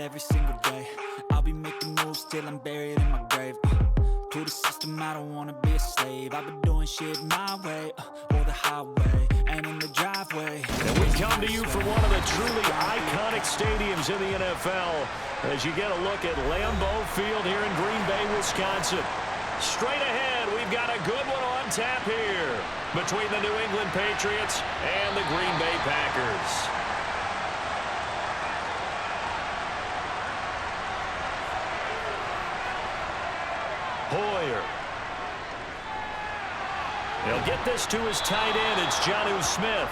every single day. I'll be making moves till I'm buried in my grave. To the system, I don't wanna be a slave. I've been doing shit my way, or the highway, and in the driveway. And we come to you from one of the truly iconic stadiums in the NFL as you get a look at Lambeau Field here in Green Bay, Wisconsin. Straight ahead, we've got a good one on tap here between the New England Patriots and the Green Bay Packers. Hoyer. He'll get this to his tight end. It's Jonnu Smith.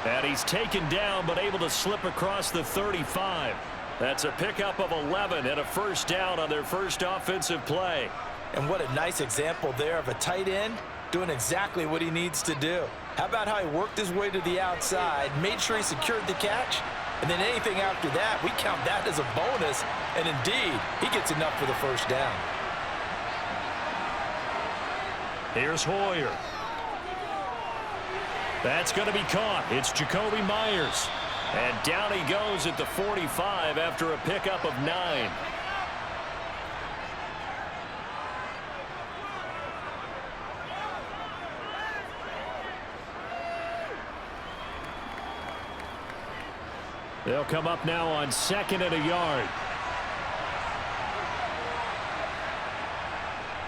And he's taken down but able to slip across the 35. That's a pickup of 11 and a first down on their first offensive play. And what a nice example there of a tight end doing exactly what he needs to do. How about how he worked his way to the outside, made sure he secured the catch, and then anything after that, we count that as a bonus. And indeed, he gets enough for the first down. Here's Hoyer. That's going to be caught. It's Jacoby Myers. And down he goes at the 45 after a pickup of 9. They'll come up now on 2nd and a yard.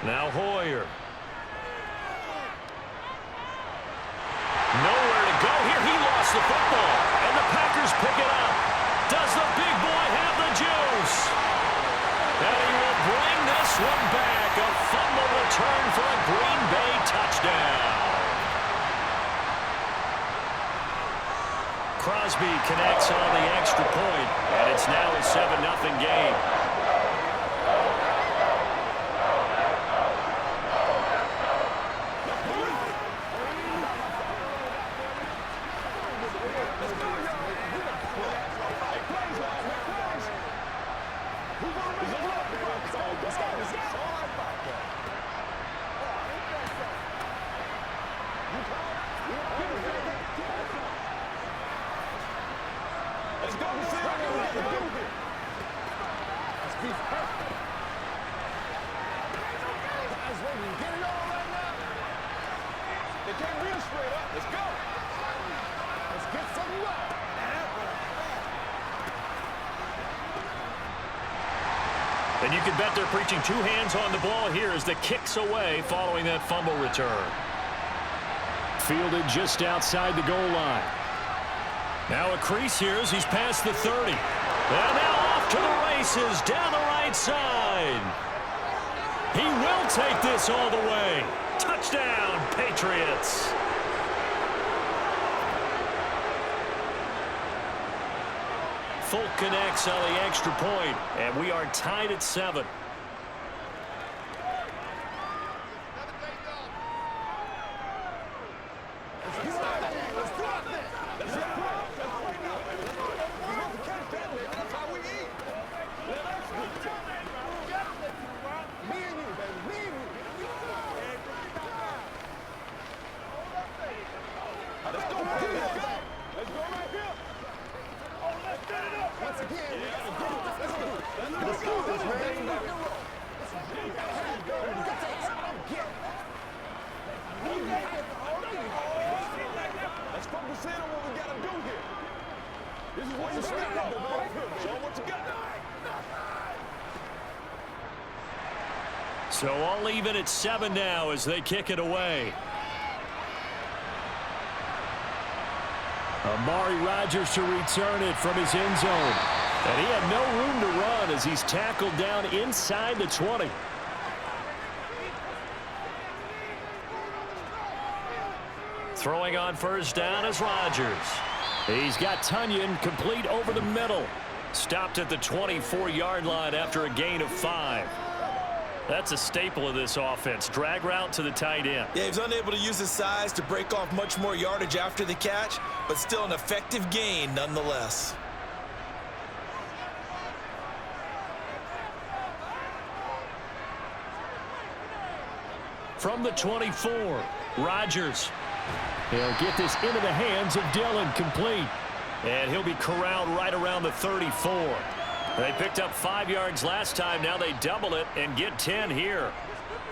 Now Hoyer. Nowhere to go here. He lost the football. And the Packers pick it up. Does the big boy have the juice? And he will bring this one back. A fumble return for a Green Bay touchdown. Crosby connects on the extra point, and it's now a 7-0 game. And you can bet they're preaching two hands on the ball here as the kick's away following that fumble return. Fielded just outside the goal line. Now a crease here as he's past the 30. And now off to the races down the right side. He will take this all the way. Touchdown, Patriots. Folk connects on the extra point, and we are tied at 7. So all even at 7 now as they kick it away. Amari Rodgers to return it from his end zone. And he had no room to run as he's tackled down inside the 20. Throwing on first down is Rodgers. He's got Tunyon complete over the middle. Stopped at the 24-yard line after a gain of 5. That's a staple of this offense. Drag route to the tight end. Yeah, he was unable to use his size to break off much more yardage after the catch, but still an effective gain nonetheless. From the 24, Rodgers. He'll get this into the hands of Dillon, complete. And he'll be corralled right around the 34. They picked up 5 yards last time. Now they double it and get 10 here.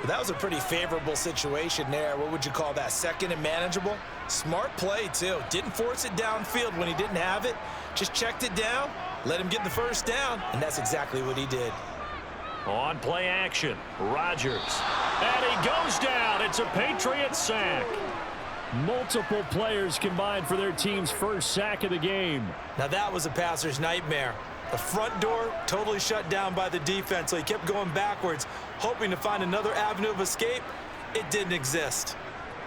That was a pretty favorable situation there. What would you call that? Second and manageable? Smart play, too. Didn't force it downfield when he didn't have it. Just checked it down, let him get the first down, and that's exactly what he did. On play action, Rodgers. And he goes down. It's a Patriots sack. Multiple players combined for their team's first sack of the game. Now that was a passer's nightmare. The front door totally shut down by the defense, so he kept going backwards, hoping to find another avenue of escape. It didn't exist.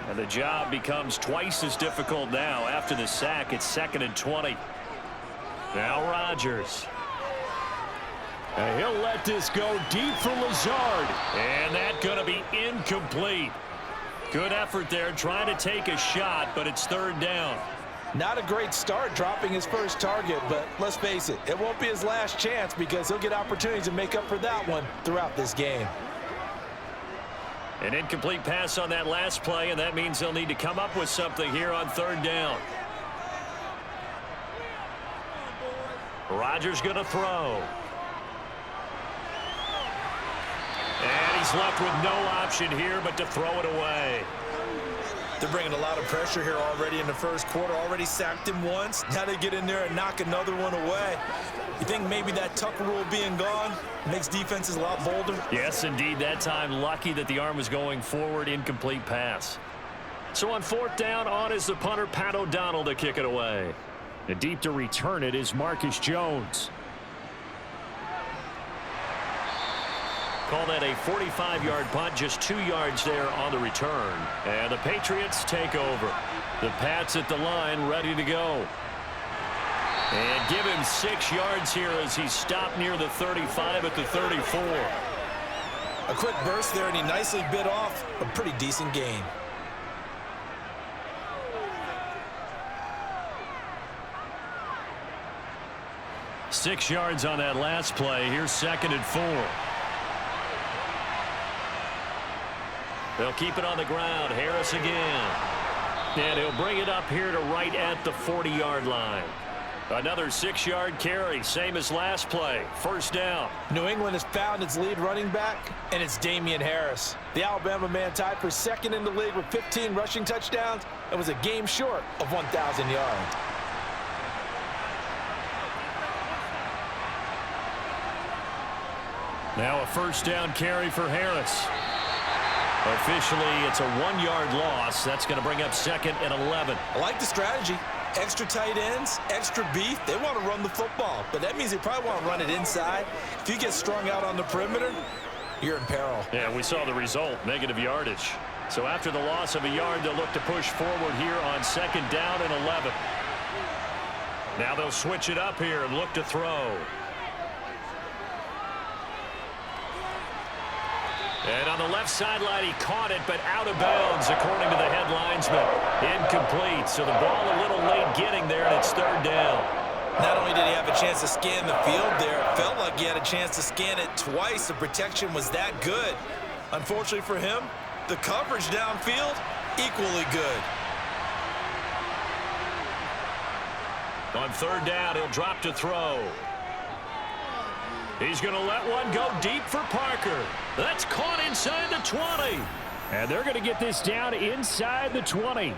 And the job becomes twice as difficult now. After the sack, it's 2nd and 20. Now Rodgers. And he'll let this go deep for Lazard. And that's going to be incomplete. Good effort there, trying to take a shot, but it's 3rd down. Not a great start dropping his first target, but let's face it, it won't be his last chance because he'll get opportunities to make up for that one throughout this game. An incomplete pass on that last play, and that means they'll need to come up with something here on 3rd down. Rodgers going to throw. And he's left with no option here but to throw it away. They're bringing a lot of pressure here already in the first quarter. Already sacked him once. Now they get in there and knock another one away. You think maybe that Tucker rule being gone makes defenses a lot bolder? Yes, indeed. That time, lucky that the arm was going forward. Incomplete pass. So on 4th down, on is the punter, Pat O'Donnell, to kick it away. And deep to return it is Marcus Jones. Call that a 45-yard punt, just 2 yards there on the return. And the Patriots take over. The Pats at the line, ready to go. And give him 6 yards here as he stopped near the 35 at the 34. A quick burst there, and he nicely bit off a pretty decent gain. Six yards on that last play. Here's 2nd and 4. They'll keep it on the ground. Harris again. And he'll bring it up here to right at the 40-yard line. Another 6-yard carry, same as last play. 1st down. New England has found its lead running back, and it's Damian Harris. The Alabama man tied for 2nd in the league with 15 rushing touchdowns and was a game short of 1,000 yards. Now a 1st down carry for Harris. Officially, it's a 1-yard loss. That's going to bring up 2nd and 11. I like the strategy. Extra tight ends, extra beef. They want to run the football, but that means they probably want to run it inside. If you get strung out on the perimeter, you're in peril. Yeah, we saw the result, negative yardage. So after the loss of a yard, they'll look to push forward here on 2nd down and 11. Now they'll switch it up here and look to throw. And on the left sideline, he caught it, but out of bounds, according to the head linesman. Incomplete, so the ball a little late getting there, and it's 3rd down. Not only did he have a chance to scan the field there, it felt like he had a chance to scan it twice. The protection was that good. Unfortunately for him, the coverage downfield, equally good. On 3rd down, he'll drop to throw. He's going to let one go deep for Parker. That's caught inside the 20. And they're going to get this down inside the 20.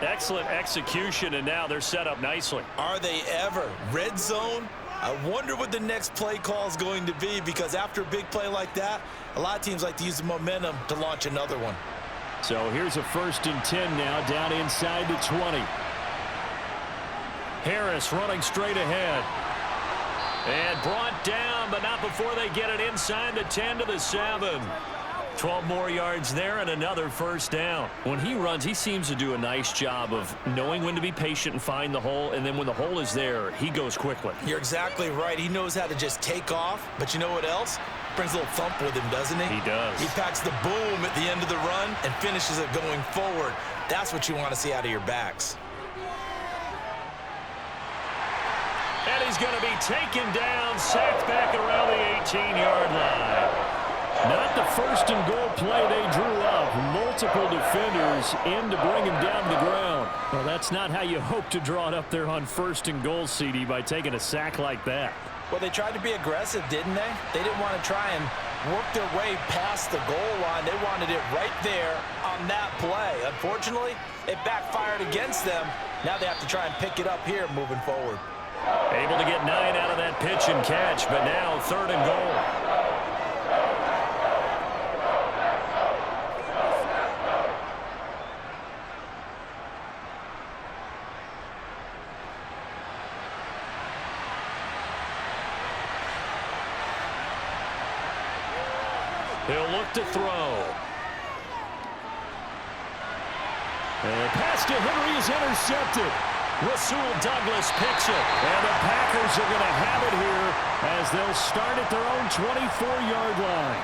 Excellent execution, and now they're set up nicely. Are they ever? Red zone? I wonder what the next play call is going to be, because after a big play like that, a lot of teams like to use the momentum to launch another one. So here's a 1st and 10 now, down inside the 20. Harris running straight ahead. And brought down, but not before they get it inside the 10 to the 7. 12 more yards there and another 1st down. When he runs, he seems to do a nice job of knowing when to be patient and find the hole, and then when the hole is there, he goes quickly. You're exactly right. He knows how to just take off, but you know what else? Brings a little thump with him, doesn't he? He does. He packs the boom at the end of the run and finishes it going forward. That's what you want to see out of your backs. And he's going to be taken down, sacked back around the 18-yard line. Not the 1st and goal play they drew up. Multiple defenders in to bring him down to the ground. Well, that's not how you hope to draw it up there on 1st and goal, CD, by taking a sack like that. Well, they tried to be aggressive, didn't they? They didn't want to try and work their way past the goal line. They wanted it right there on that play. Unfortunately, it backfired against them. Now they have to try and pick it up here moving forward. Able to get 9 out of that pitch and catch, but now 3rd and goal. He'll look to throw. And the pass to Henry is intercepted. Rasul Douglas picks it. And the Packers are going to have it here as they'll start at their own 24-yard line.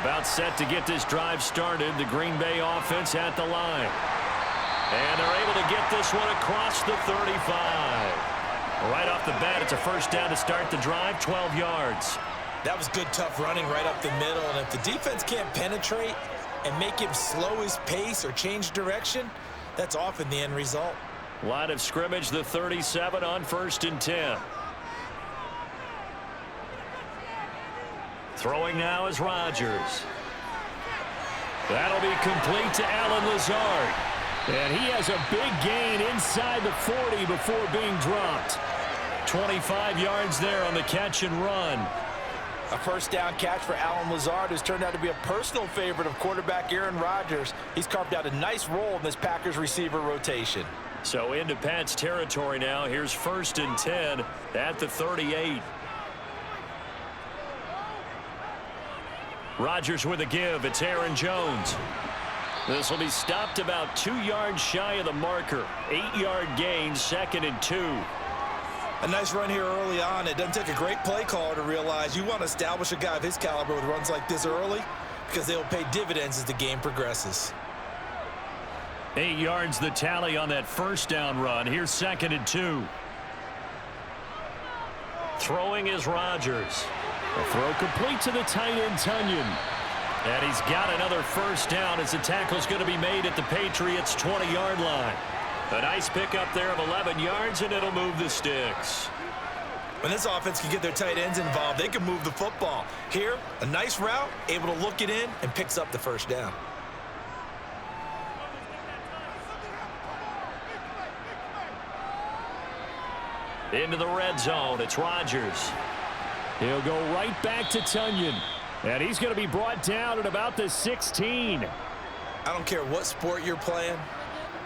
About set to get this drive started. The Green Bay offense at the line. And they're able to get this one across the 35. Right off the bat, it's a first down to start the drive, 12 yards. That was good, tough running right up the middle. And if the defense can't penetrate and make him slow his pace or change direction, that's often the end result. Line of scrimmage, the 37 on 1st and 10. Throwing now is Rodgers. That'll be complete to Allen Lazard. And he has a big gain inside the 40 before being dropped. 25 yards there on the catch and run. A first down catch for Allen Lazard, who's turned out to be a personal favorite of quarterback Aaron Rodgers. He's carved out a nice role in this Packers receiver rotation. So into Pat's territory now. Here's 1st and 10 at the 38. Rodgers with a give. It's Aaron Jones. This will be stopped about 2 yards shy of the marker. 8-yard gain, 2nd and 2. A nice run here early on. It doesn't take a great play caller to realize you want to establish a guy of his caliber with runs like this early because they'll pay dividends as the game progresses. 8 yards the tally on that first down run. Here's 2nd and 2. Throwing is Rodgers. A throw complete to the tight end, Tunyon. And he's got another first down as the tackle's going to be made at the Patriots' 20-yard line. A nice pickup there of 11 yards, and it'll move the sticks. When this offense can get their tight ends involved, they can move the football. Here, a nice route, able to look it in, and picks up the first down. Into the red zone, it's Rodgers. He'll go right back to Tunyon. And he's going to be brought down at about the 16. I don't care what sport you're playing.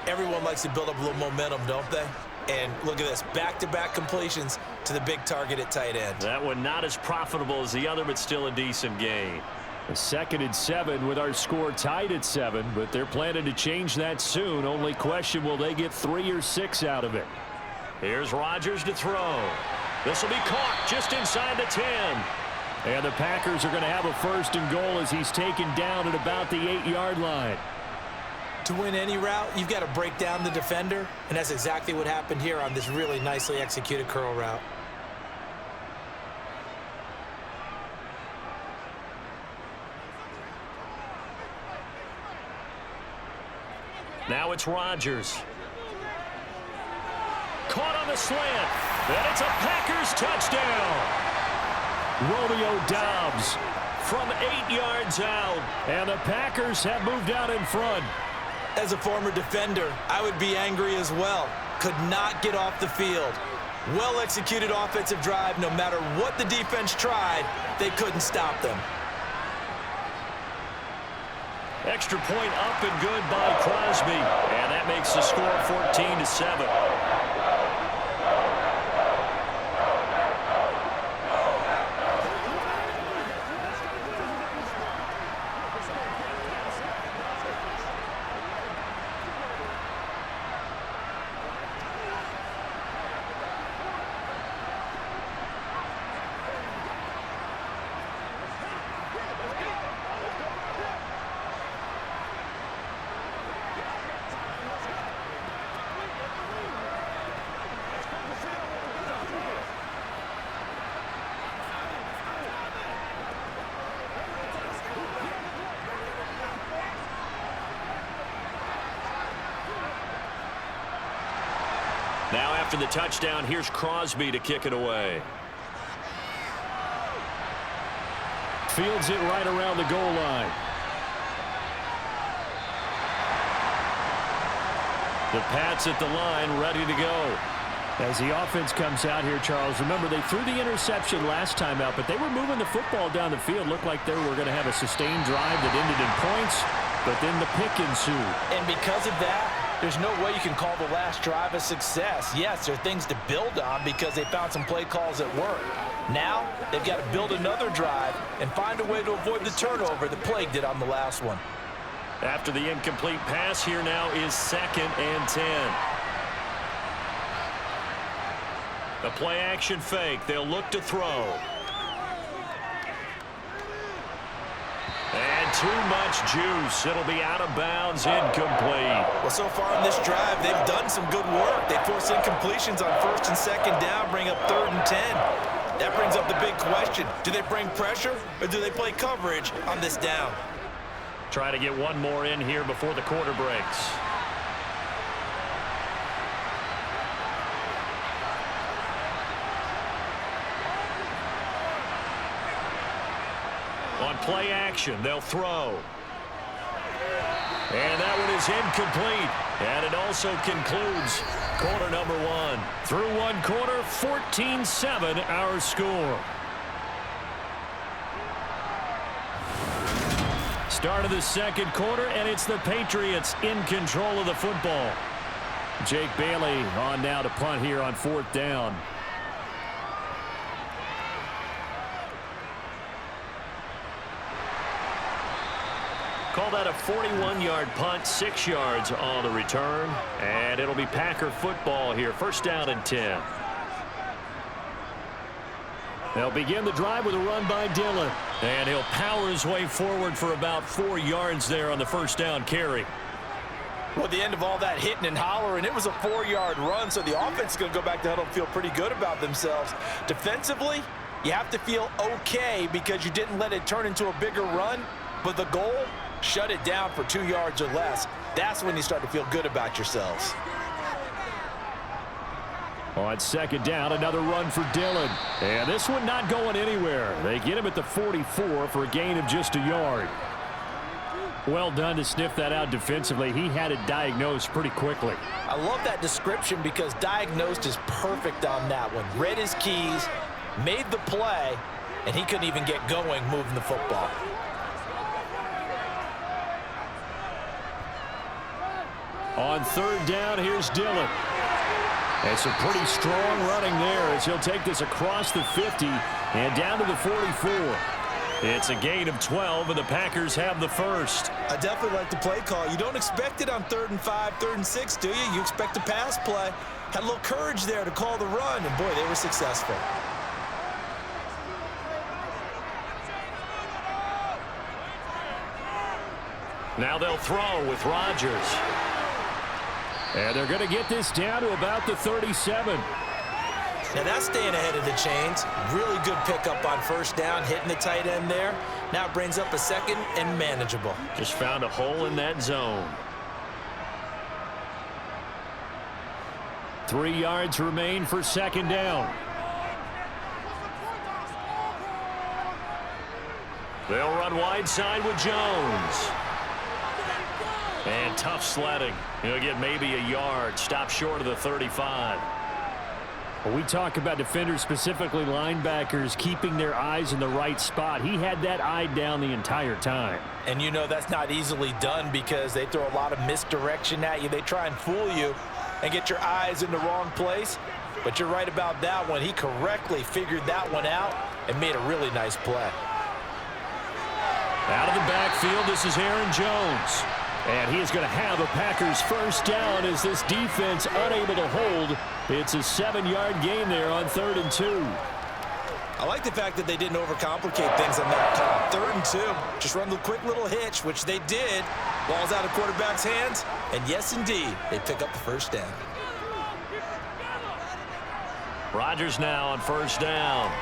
Everyone likes to build up a little momentum, don't they? And look at this, back-to-back completions to the big target at tight end. That one not as profitable as the other, but still a decent gain. A 2nd and 7 with our score tied at 7, but they're planning to change that soon. Only question, will they get 3 or 6 out of it? Here's Rodgers to throw. This will be caught just inside the 10. And the Packers are going to have a 1st and goal as he's taken down at about the 8-yard line. To win any route, you've got to break down the defender, and that's exactly what happened here on this really nicely executed curl route. Now it's Rodgers. Caught on the slant, and it's a Packers touchdown. Romeo Doubs from 8 yards out, and the Packers have moved out in front. As a former defender, I would be angry as well. Could not get off the field. Well-executed offensive drive. No matter what the defense tried, they couldn't stop them. Extra point up and good by Crosby, and that makes the score 14-7. Now after the touchdown, here's Crosby to kick it away. Fields it right around the goal line. The Pats at the line, ready to go. As the offense comes out here, Charles, remember they threw the interception last time out, but they were moving the football down the field. Looked like they were going to have a sustained drive that ended in points, but then the pick ensued. And because of that, there's no way you can call the last drive a success. Yes, there are things to build on because they found some play calls that work. Now, they've got to build another drive and find a way to avoid the turnover that plagued it on the last one. After the incomplete pass, here now is 2nd and 10. The play action fake. They'll look to throw. And too much juice. It'll be out of bounds, incomplete. Well, so far in this drive, they've done some good work. They force incompletions on 1st and 2nd down, bring up 3rd and 10. That brings up the big question. Do they bring pressure or do they play coverage on this down? Try to get one more in here before the quarter breaks. On play action, they'll throw. And that one is incomplete. And it also concludes quarter number 1. Through one quarter, 14-7 our score. Start of the 2nd quarter, and it's the Patriots in control of the football. Jake Bailey on now to punt here on 4th down. Call that a 41-yard punt, 6 yards on the return. And it'll be Packer football here, 1st down and 10. They'll begin the drive with a run by Dillon. And he'll power his way forward for about 4 yards there on the 1st down carry. Well, at the end of all that hitting and hollering, it was a 4-yard run, so the offense is going to go back to huddle and feel pretty good about themselves. Defensively, you have to feel okay because you didn't let it turn into a bigger run, but the goal, shut it down for 2 yards or less. That's when you start to feel good about yourselves. On 2nd down, another run for Dillon. And this one not going anywhere. They get him at the 44 for a gain of just a yard. Well done to sniff that out defensively. He had it diagnosed pretty quickly. I love that description because diagnosed is perfect on that one. Read his keys, made the play, and he couldn't even get going moving the football. On 3rd down, here's Dillon. And some pretty strong running there as he'll take this across the 50 and down to the 44. It's a gain of 12, and the Packers have the first. I definitely like the play call. You don't expect it on 3rd and 5, 3rd and 6, do you? You expect a pass play. Had a little courage there to call the run, and boy, they were successful. Now they'll throw with Rodgers. And they're going to get this down to about the 37. Now that's staying ahead of the chains. Really good pickup on 1st down, hitting the tight end there. Now it brings up a 2nd and manageable. Just found a hole in that zone. 3 yards remain for 2nd down. They'll run wide side with Jones. And tough sledding. He'll get maybe a yard. Stop short of the 35. Well, we talk about defenders, specifically linebackers, keeping their eyes in the right spot. He had that eye down the entire time. And you know that's not easily done because they throw a lot of misdirection at you. They try and fool you and get your eyes in the wrong place. But you're right about that one. He correctly figured that one out and made a really nice play. Out of the backfield, this is Aaron Jones. And he is going to have a Packers 1st down as this defense unable to hold. It's a 7-yard gain there on 3rd and 2. I like the fact that they didn't overcomplicate things on that call. 3rd and 2. Just run the quick little hitch, which they did. Ball's out of quarterback's hands. And yes, indeed, they pick up the 1st down. Rodgers now on 1st down.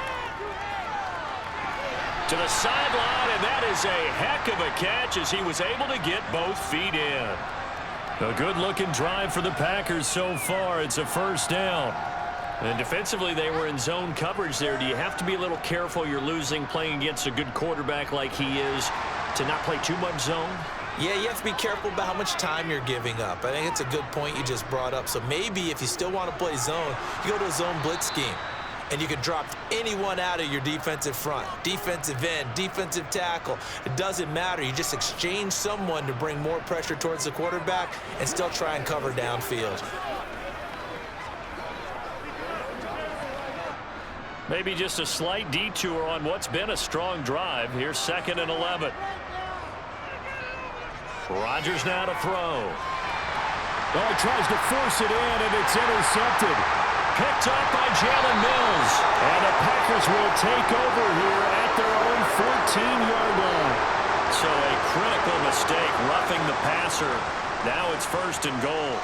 To the sideline, and that is a heck of a catch as he was able to get both feet in. A good-looking drive for the Packers so far. It's a 1st down. And defensively, they were in zone coverage there. Do you have to be a little careful you're losing playing against a good quarterback like he is to not play too much zone? Yeah, you have to be careful about how much time you're giving up. I think it's a good point you just brought up. So maybe if you still want to play zone, you go to a zone blitz scheme. And you can drop anyone out of your defensive front, defensive end, defensive tackle. It doesn't matter. You just exchange someone to bring more pressure towards the quarterback and still try and cover downfield. Maybe just a slight detour on what's been a strong drive. Here's 2nd and 11. Rodgers now to throw. Oh, he tries to force it in, and it's intercepted. Picked up by Jalen Mills. And the Packers will take over here at their own 14-yard line. So a critical mistake, roughing the passer. Now it's 1st and goal.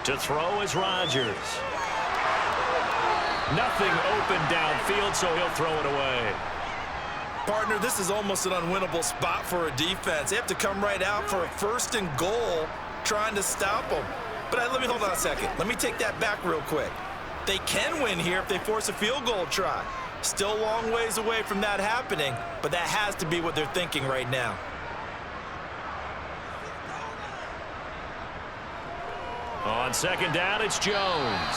To throw is Rodgers. Nothing open downfield, so he'll throw it away. Partner, this is almost an unwinnable spot for a defense. They have to come right out for a 1st and goal trying to stop them. But let me hold on a second. Let me take that back real quick. They can win here if they force a field goal try. Still a long ways away from that happening, but that has to be what they're thinking right now. On 2nd down, it's Jones.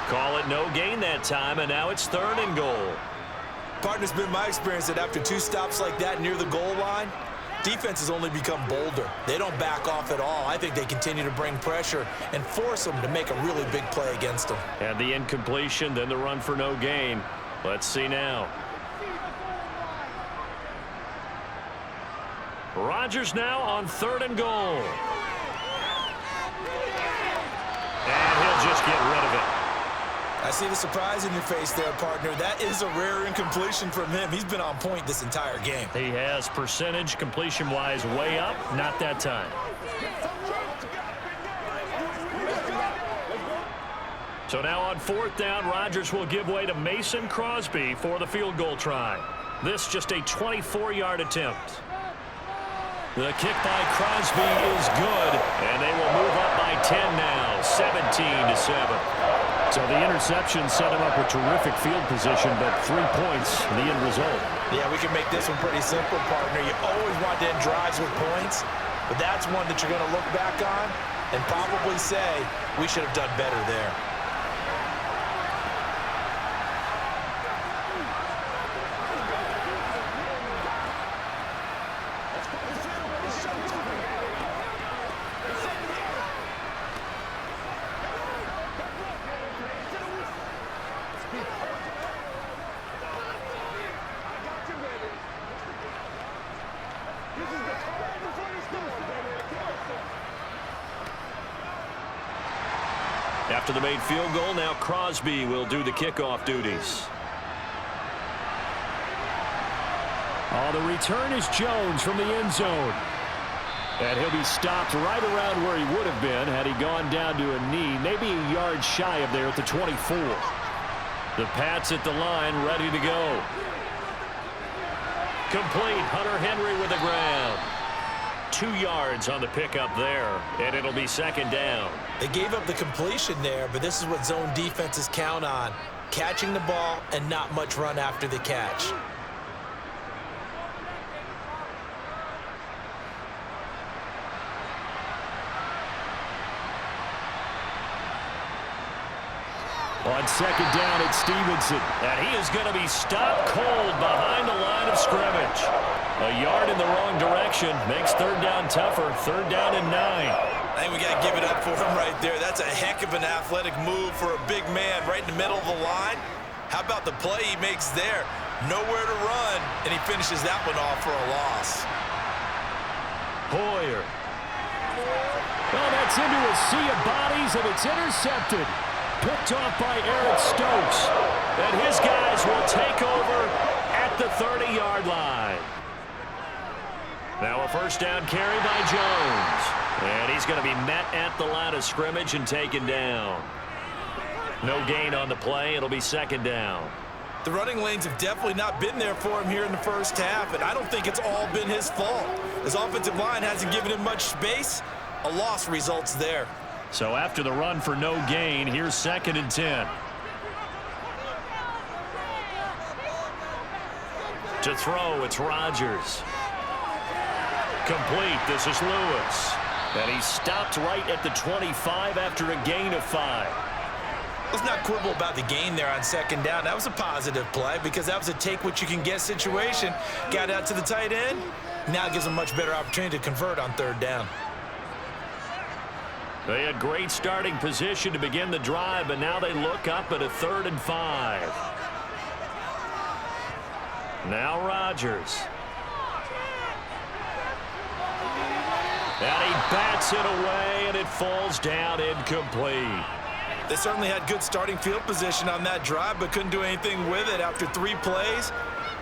Call it no gain that time, and now it's 3rd and goal. Partner's been my experience that after 2 stops like that near the goal line, defenses only become bolder. They don't back off at all. I think they continue to bring pressure and force them to make a really big play against them. And the incompletion, then the run for no gain. Let's see now. Rodgers now on 3rd and goal. And he'll just get rid of it. I see the surprise in your face there, partner. That is a rare incompletion from him. He's been on point this entire game. He has percentage completion-wise way up. Not that time. So now on 4th down, Rodgers will give way to Mason Crosby for the field goal try. This just a 24-yard attempt. The kick by Crosby is good, and they will move up by 10 now, 17-7. So the interception set him up with terrific field position, but 3 points, the end result. Yeah, we can make this one pretty simple, partner. You always want to end drives with points, but that's one that you're going to look back on and probably say, we should have done better there. After the made field goal, now Crosby will do the kickoff duties. Oh, the return is Jones from the end zone. And he'll be stopped right around where he would have been had he gone down to a knee, maybe a yard shy of there at the 24. The Pats at the line, ready to go. Complete, Hunter Henry with the ground. 2 yards on the pickup there, and it'll be 2nd down. They gave up the completion there, but this is what zone defenses count on. Catching the ball and not much run after the catch. On 2nd down, it's Stevenson. And he is going to be stopped cold behind the line of scrimmage. A yard in the wrong direction makes 3rd down tougher. 3rd down and 9. I think we got to give it up for him right there. That's a heck of an athletic move for a big man right in the middle of the line. How about the play he makes there? Nowhere to run, and he finishes that one off for a loss. Hoyer. Well, that's into a sea of bodies, and it's intercepted. Picked off by Eric Stokes. And his guys will take over at the 30-yard line. Now a 1st down carry by Jones. And he's going to be met at the line of scrimmage and taken down. No gain on the play. It'll be 2nd down. The running lanes have definitely not been there for him here in the first half, and I don't think it's all been his fault. His offensive line hasn't given him much space. A loss results there. So after the run for no gain, here's 2nd and 10. To throw, it's Rodgers. Complete. This is Lewis. And he stopped right at the 25 after a gain of 5. Let's not quibble about the gain there on 2nd down. That was a positive play because that was a take-what-you-can-get situation. Got out to the tight end. Now gives them much better opportunity to convert on 3rd down. They had great starting position to begin the drive, but now they look up at a 3rd and 5. Now Rodgers. And he bats it away, and it falls down incomplete. They certainly had good starting field position on that drive, but couldn't do anything with it after 3 plays.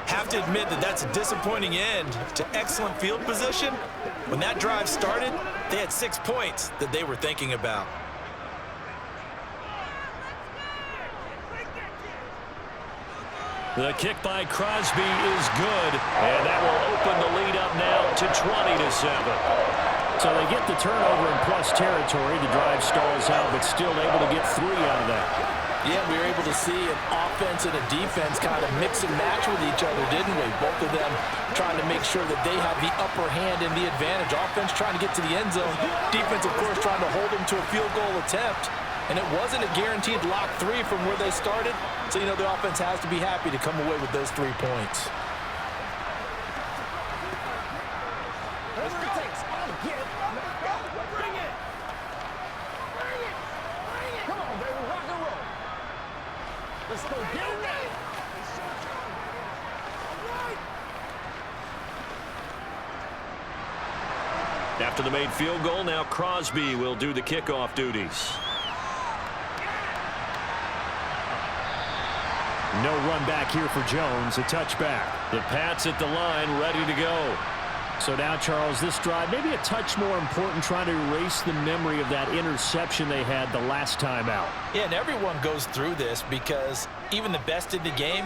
Have to admit that that's a disappointing end to excellent field position. When that drive started, they had 6 points that they were thinking about. The kick by Crosby is good, and that will open the lead up now to 20-7. So they get the turnover in plus territory. The drive stalls out, but still able to get 3 out of that. Yeah, we were able to see an offense and a defense kind of mix and match with each other, didn't we? Both of them trying to make sure that they have the upper hand and the advantage. Offense trying to get to the end zone. Defense, of course, trying to hold them to a field goal attempt. And it wasn't a guaranteed lock 3 from where they started. So, you know, the offense has to be happy to come away with those 3 points. After the made field goal, now Crosby will do the kickoff duties. No run back here for Jones. A touchback. The Pats at the line, ready to go. So now, Charles, this drive maybe a touch more important, trying to erase the memory of that interception they had the last time out. Yeah, and everyone goes through this because even the best in the game,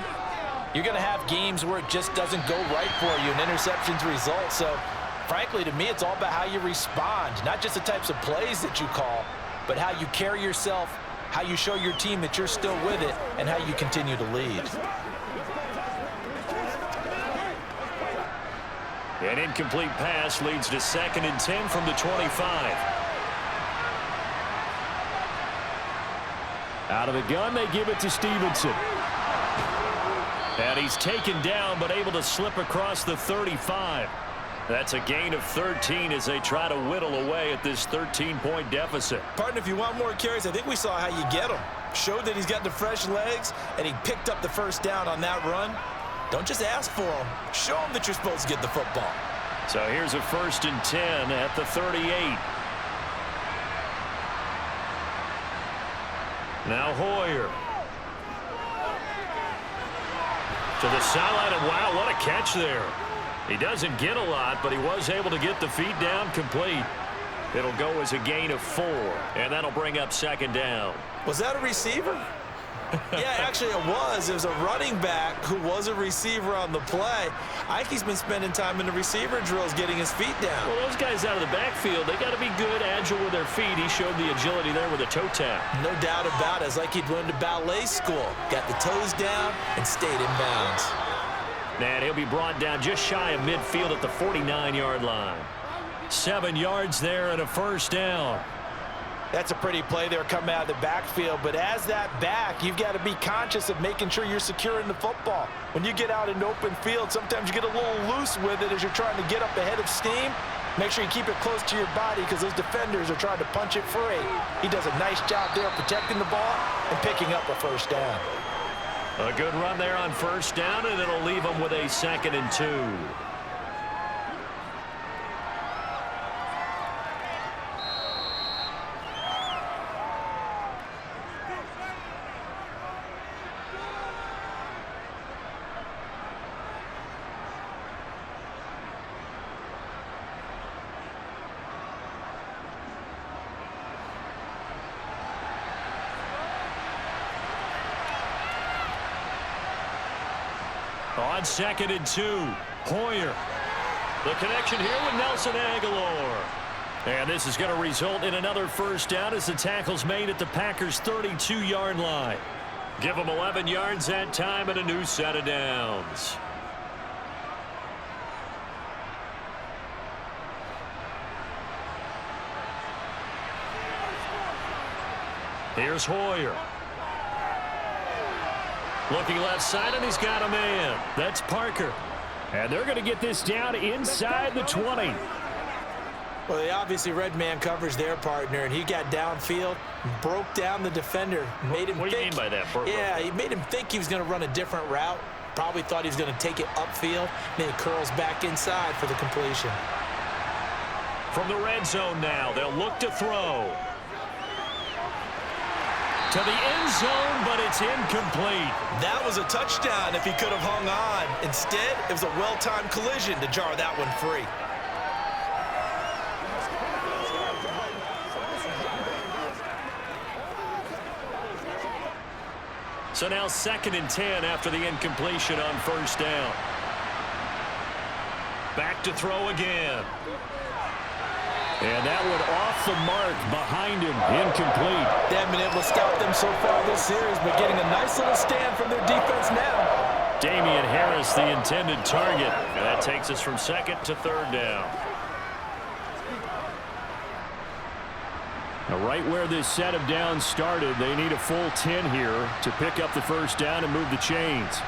you're going to have games where it just doesn't go right for you, and interceptions result. So, frankly, to me, it's all about how you respond, not just the types of plays that you call, but how you carry yourself, how you show your team that you're still with it, and how you continue to lead. An incomplete pass leads to 2nd and 10 from the 25. Out of the gun, they give it to Stevenson. And he's taken down, but able to slip across the 35. That's a gain of 13 as they try to whittle away at this 13-point deficit. Partner, if you want more carries, I think we saw how you get him. Showed that he's got the fresh legs, and he picked up the first down on that run. Don't just ask for him. Show him that you're supposed to get the football. So here's a 1st and 10 at the 38. Now Hoyer. To the sideline, and wow, what a catch there. He doesn't get a lot, but he was able to get the feet down complete. It'll go as a gain of 4, and that'll bring up 2nd down. Was that a receiver? Yeah, actually it was. It was a running back who was a receiver on the play. I think he's been spending time in the receiver drills getting his feet down. Well, those guys out of the backfield, they got to be good, agile with their feet. He showed the agility there with a toe tap. No doubt about it. It's like he'd went to ballet school. Got the toes down and stayed in bounds. And he'll be brought down just shy of midfield at the 49-yard line. 7 yards there and a 1st down. That's a pretty play there coming out of the backfield, but as that back, you've got to be conscious of making sure you're securing the football. When you get out in open field, sometimes you get a little loose with it as you're trying to get up ahead of steam. Make sure you keep it close to your body because those defenders are trying to punch it free. He does a nice job there protecting the ball and picking up a 1st down. A good run there on 1st down, and it'll leave him with a 2nd and 2. On 2nd and 2, Hoyer. The connection here with Nelson Aguilar. And this is going to result in another first down as the tackle's made at the Packers' 32-yard line. Give them 11 yards that time and a new set of downs. Here's Hoyer. Looking left side, and he's got a man. That's Parker. And they're going to get this down inside the 20. Well, they obviously read man coverage their partner, and he got downfield, broke down the defender, made him What do you think. mean by that? Yeah, he made him think he was going to run a different route. Probably thought he was going to take it upfield. Then he curls back inside for the completion. From the red zone now, they'll look to throw. To the end zone, but it's incomplete. That was a touchdown if he could have hung on. Instead, it was a well-timed collision to jar that one free. So now 2nd and 10 after the incompletion on first down. Back to throw again. And that one off the mark behind him. Incomplete. They haven't been able to scout them so far this series, but getting a nice little stand from their defense now. Damian Harris, the intended target. And that takes us from 2nd to 3rd down. Now, right where this set of downs started, they need a full 10 here to pick up the first down and move the chains.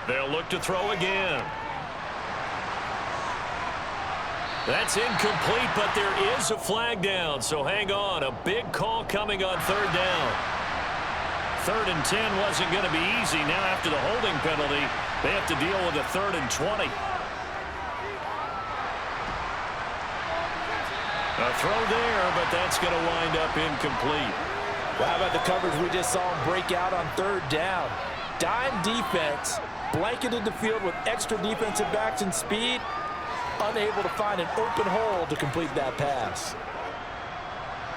They'll look to throw again. That's incomplete, but there is a flag down, so hang on. A big call coming on 3rd down. 3rd and 10 wasn't going to be easy. Now after the holding penalty, they have to deal with a 3rd and 20. A throw there, but that's going to wind up incomplete. Well, how about the coverage we just saw him break out on 3rd down? Dime defense, blanketed the field with extra defensive backs and speed, unable to find an open hole to complete that pass.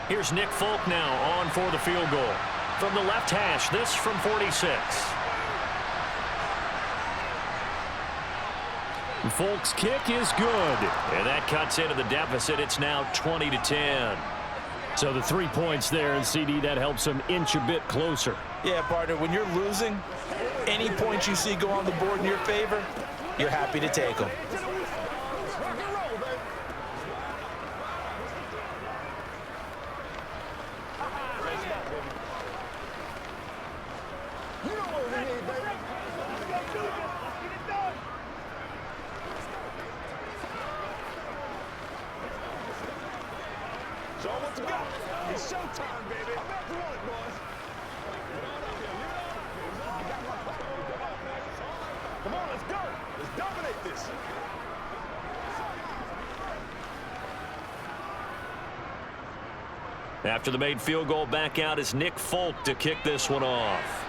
Here's Nick Folk now on for the field goal. From the left hash, this from 46. Folk's kick is good. And that cuts into the deficit. It's now 20-10. So the 3 points there, and CD, that helps them inch a bit closer. Yeah, partner, when you're losing, any points you see go on the board in your favor, you're happy to take them. It's showtime, baby. I'm back to work, boys. Come on, let's go. Let's dominate this. After the made field goal, back out is Nick Folk to kick this one off.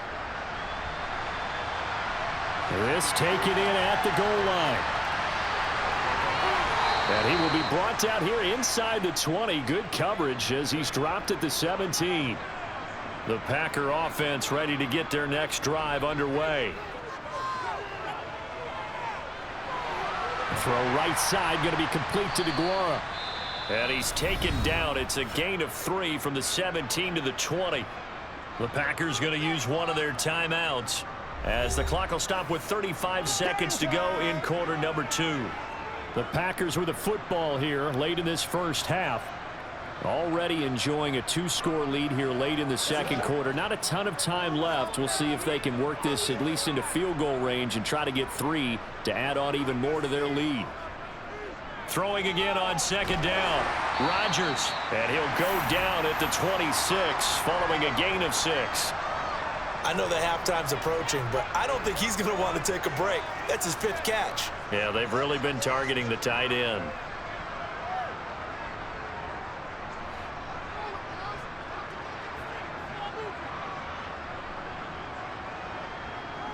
This taken in at the goal line. And he will be brought down here inside the 20. Good coverage as he's dropped at the 17. The Packer offense ready to get their next drive underway. Throw right side going to be complete to DeGuara. And he's taken down. It's a gain of 3 from the 17 to the 20. The Packers going to use one of their timeouts as the clock will stop with 35 seconds to go in quarter number 2. The Packers with a football here late in this first half. Already enjoying a 2-score lead here late in the second quarter. Not a ton of time left. We'll see if they can work this at least into field goal range and try to get 3 to add on even more to their lead. Throwing again on 2nd down. Rodgers, and he'll go down at the 26 following a gain of 6. I know the halftime's approaching, but I don't think he's going to want to take a break. That's his 5th catch. Yeah, they've really been targeting the tight end.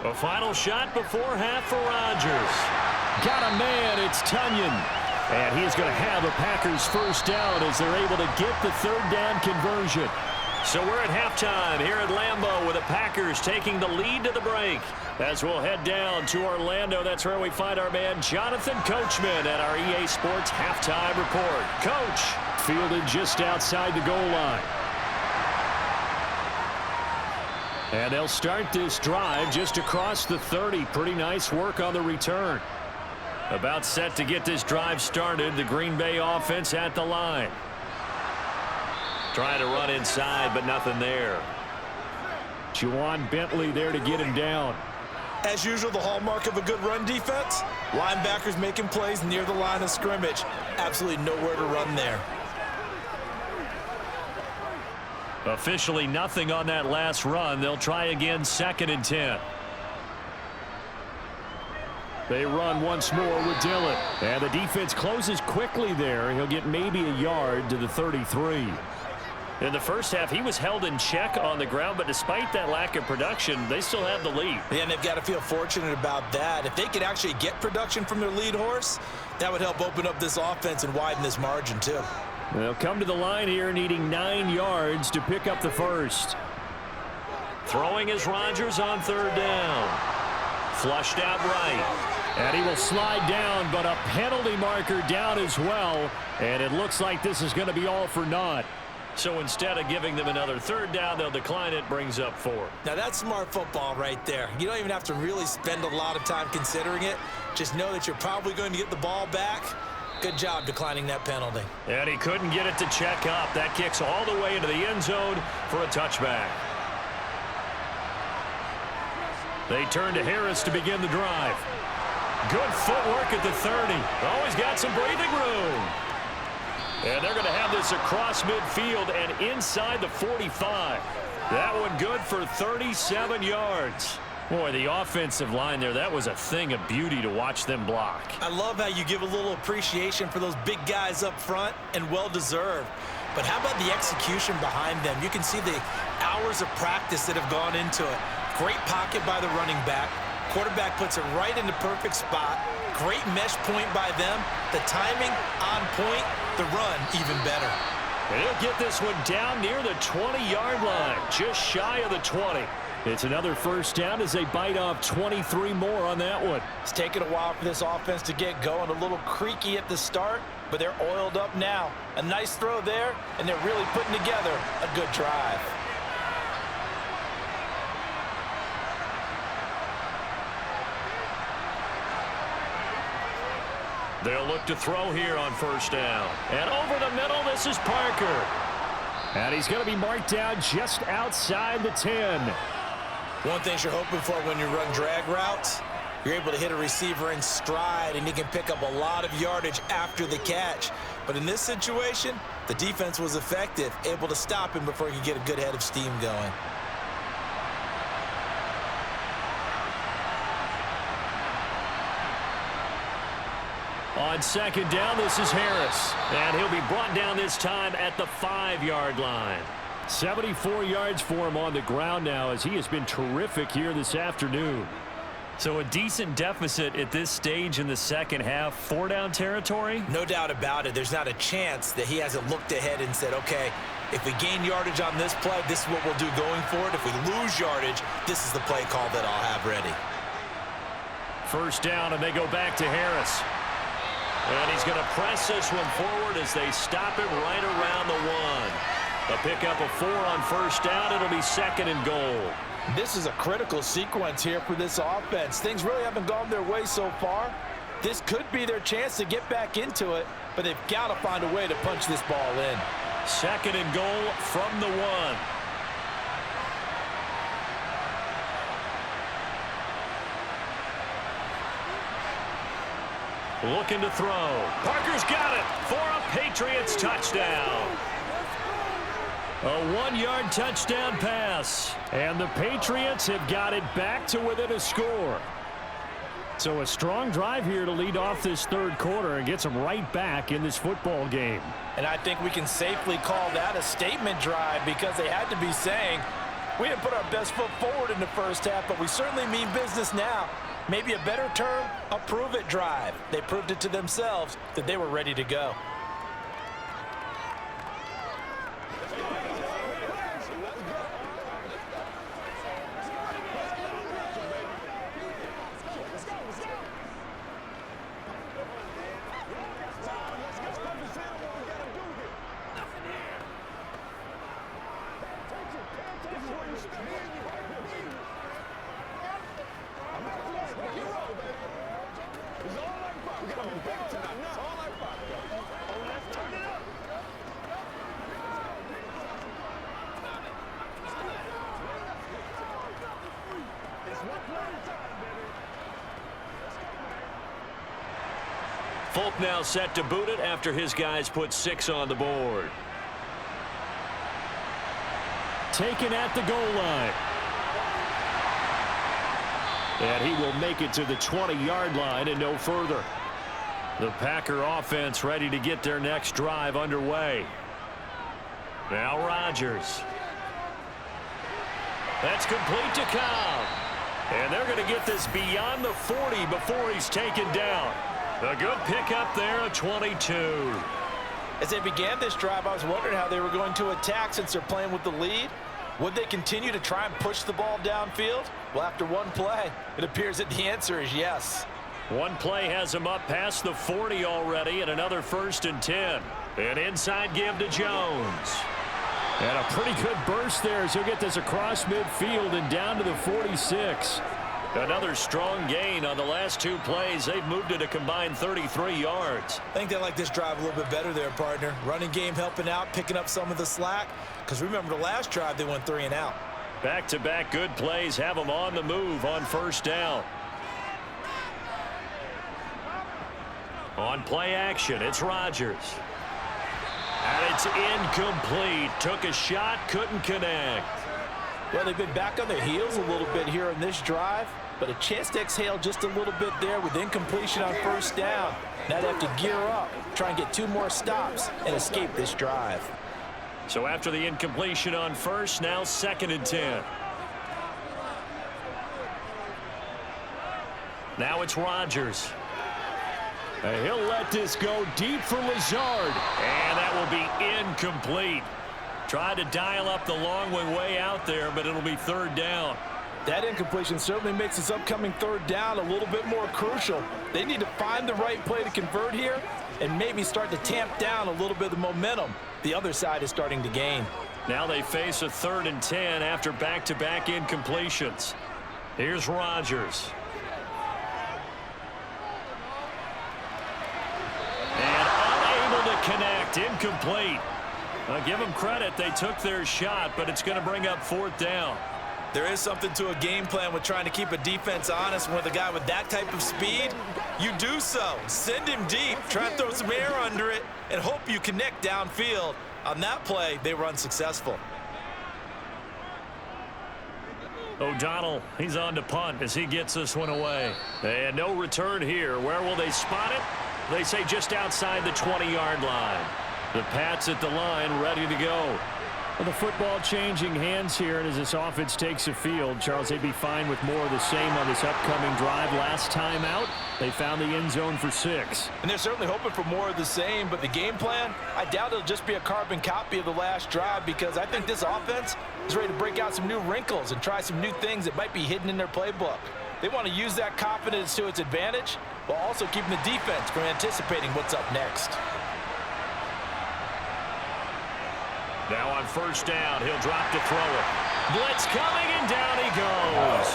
A final shot before half for Rodgers. Got a man, it's Tunyon. And he is going to have a Packers first down as they're able to get the 3rd down conversion. So we're at halftime here at Lambeau with the Packers taking the lead to the break. As we'll head down to Orlando, that's where we find our man Jonathan Coachman at our EA Sports Halftime Report. Coach. Fielded just outside the goal line. And they'll start this drive just across the 30. Pretty nice work on the return. About set to get this drive started. The Green Bay offense at the line. Trying to run inside, but nothing there. Juwan Bentley there to get him down. As usual, the hallmark of a good run defense, linebackers making plays near the line of scrimmage. Absolutely nowhere to run there. Officially nothing on that last run. They'll try again, 2nd and 10. They run once more with Dillon. And the defense closes quickly there. He'll get maybe a yard to the 33. In the first half, he was held in check on the ground, but despite that lack of production, they still have the lead. Yeah, and they've got to feel fortunate about that. If they could actually get production from their lead horse, that would help open up this offense and widen this margin too. They'll come to the line here needing 9 yards to pick up the first. Throwing is Rodgers on 3rd down. Flushed out right. And he will slide down, but a penalty marker down as well. And it looks like this is going to be all for naught. So instead of giving them another 3rd down, they'll decline it, brings up 4. Now that's smart football right there. You don't even have to really spend a lot of time considering it. Just know that you're probably going to get the ball back. Good job declining that penalty. And he couldn't get it to check up. That kicks all the way into the end zone for a touchback. They turn to Harris to begin the drive. Good footwork at the 30. Always got some breathing room. And they're going to have this across midfield and inside the 45. That one good for 37 yards. Boy, the offensive line there, that was a thing of beauty to watch them block. I love how you give a little appreciation for those big guys up front, and well-deserved. But how about the execution behind them? You can see the hours of practice that have gone into it. Great pocket by the running back. Quarterback puts it right in the perfect spot. Great mesh point by them. The timing on point. The run even better. And he'll get this one down near the 20-yard line, just shy of the 20. It's another first down as they bite off 23 more on that one. It's taken a while for this offense to get going. A little creaky at the start, but they're oiled up now. A nice throw there, and they're really putting together a good drive. They'll look to throw here on 1st down. And over the middle, this is Parker. And he's going to be marked down just outside the 10. One thing you're hoping for when you run drag routes, you're able to hit a receiver in stride, and he can pick up a lot of yardage after the catch. But in this situation, the defense was effective, able to stop him before he could get a good head of steam going. On 2nd down, this is Harris. And he'll be brought down this time at the 5-yard line. 74 yards for him on the ground now, as he has been terrific here this afternoon. So a decent deficit at this stage in the second half. 4-down territory? No doubt about it. There's not a chance that he hasn't looked ahead and said, okay, if we gain yardage on this play, this is what we'll do going forward. If we lose yardage, this is the play call that I'll have ready. 1st down, and they go back to Harris. And he's going to press this one forward as they stop him right around the 1. A pickup of 4 on 1st down. It'll be 2nd and goal. This is a critical sequence here for this offense. Things really haven't gone their way so far. This could be their chance to get back into it, but they've got to find a way to punch this ball in. 2nd and goal from the 1. Looking to throw. Parker's got it for a Patriots touchdown. A 1-yard touchdown pass. And the Patriots have got it back to within a score. So a strong drive here to lead off this 3rd quarter and gets them right back in this football game. And I think we can safely call that a statement drive, because they had to be saying, we didn't put our best foot forward in the first half, but we certainly mean business now. Maybe a better term, a prove-it drive. They proved it to themselves that they were ready to go. Folk now set to boot it after his guys put 6 on the board. Taken at the goal line. And he will make it to the 20-yard line and no further. The Packer offense ready to get their next drive underway. Now Rodgers. That's complete to Cobb. And they're going to get this beyond the 40 before he's taken down. A good pickup there, a 22. As they began this drive, I was wondering how they were going to attack since they're playing with the lead. Would they continue to try and push the ball downfield? Well, after one play, it appears that the answer is yes. One play has him up past the 40 already, and another 1st and 10. An inside give to Jones. And a pretty good burst there as he'll get this across midfield and down to the 46. Another strong gain on the last 2 plays. They've moved it a combined 33 yards. I think they like this drive a little bit better there, partner. Running game helping out, picking up some of the slack. Because remember the last drive, they went 3 and out. Back-to-back good plays have them on the move on 1st down. On play action, it's Rodgers. And it's incomplete. Took a shot, couldn't connect. Well, they've been back on their heels a little bit here in this drive, but a chance to exhale just a little bit there with incompletion on 1st down. Now they have to gear up, try and get 2 more stops and escape this drive. So after the incompletion on 1st, now 2nd and 10. Now it's Rodgers. And he'll let this go deep for Lazard. And that will be incomplete. Tried to dial up the long way out there, but it'll be 3rd down. That incompletion certainly makes this upcoming 3rd down a little bit more crucial. They need to find the right play to convert here and maybe start to tamp down a little bit of the momentum the other side is starting to gain. Now they face a 3rd and 10 after back-to-back incompletions. Here's Rodgers. And unable to connect, incomplete. I'll give them credit. They took their shot, but it's going to bring up 4th down. There is something to a game plan with trying to keep a defense honest. With a guy with that type of speed, you do so. Send him deep, try and throw some air under it, and hope you connect downfield. On that play, they were unsuccessful. O'Donnell, he's on to punt as he gets this one away. And no return here. Where will they spot it? They say just outside the 20-yard line. The Pats at the line, ready to go. Well, the football changing hands here, and as this offense takes the field, Charles, they'd be fine with more of the same on this upcoming drive. Last time out, they found the end zone for 6. And they're certainly hoping for more of the same, but the game plan, I doubt it'll just be a carbon copy of the last drive, because I think this offense is ready to break out some new wrinkles and try some new things that might be hidden in their playbook. They want to use that confidence to its advantage while also keeping the defense from anticipating what's up next. Now on 1st down, he'll drop to throw it. Blitz coming, and down he goes.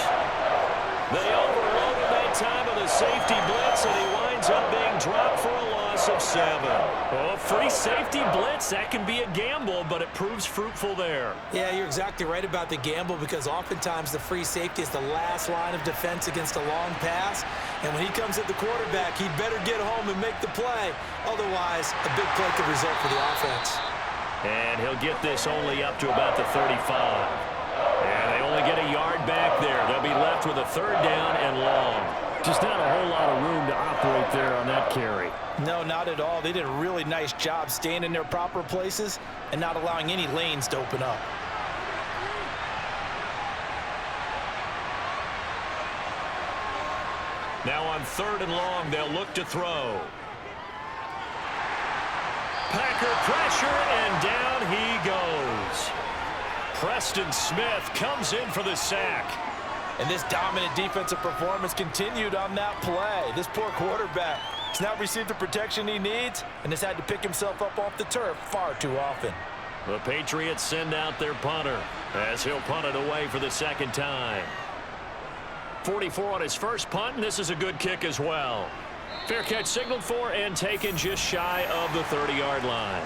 They overloaded that time of the safety blitz, and he winds up being dropped for a loss of 7. Oh, free safety blitz, that can be a gamble, but it proves fruitful there. Yeah, you're exactly right about the gamble, because oftentimes the free safety is the last line of defense against a long pass. And when he comes at the quarterback, he'd better get home and make the play. Otherwise, a big play could result for the offense. And he'll get this only up to about the 35. And they only get a yard back there. They'll be left with a 3rd down and long. Just not a whole lot of room to operate there on that carry. No, not at all. They did a really nice job staying in their proper places and not allowing any lanes to open up. Now on 3rd and long, they'll look to throw. Packer pressure, and down he goes. Preston Smith comes in for the sack. And this dominant defensive performance continued on that play. This poor quarterback has not received the protection he needs and has had to pick himself up off the turf far too often. The Patriots send out their punter as he'll punt it away for the 2nd time. 44 on his first punt, and this is a good kick as well. Fair catch signaled for and taken just shy of the 30-yard line.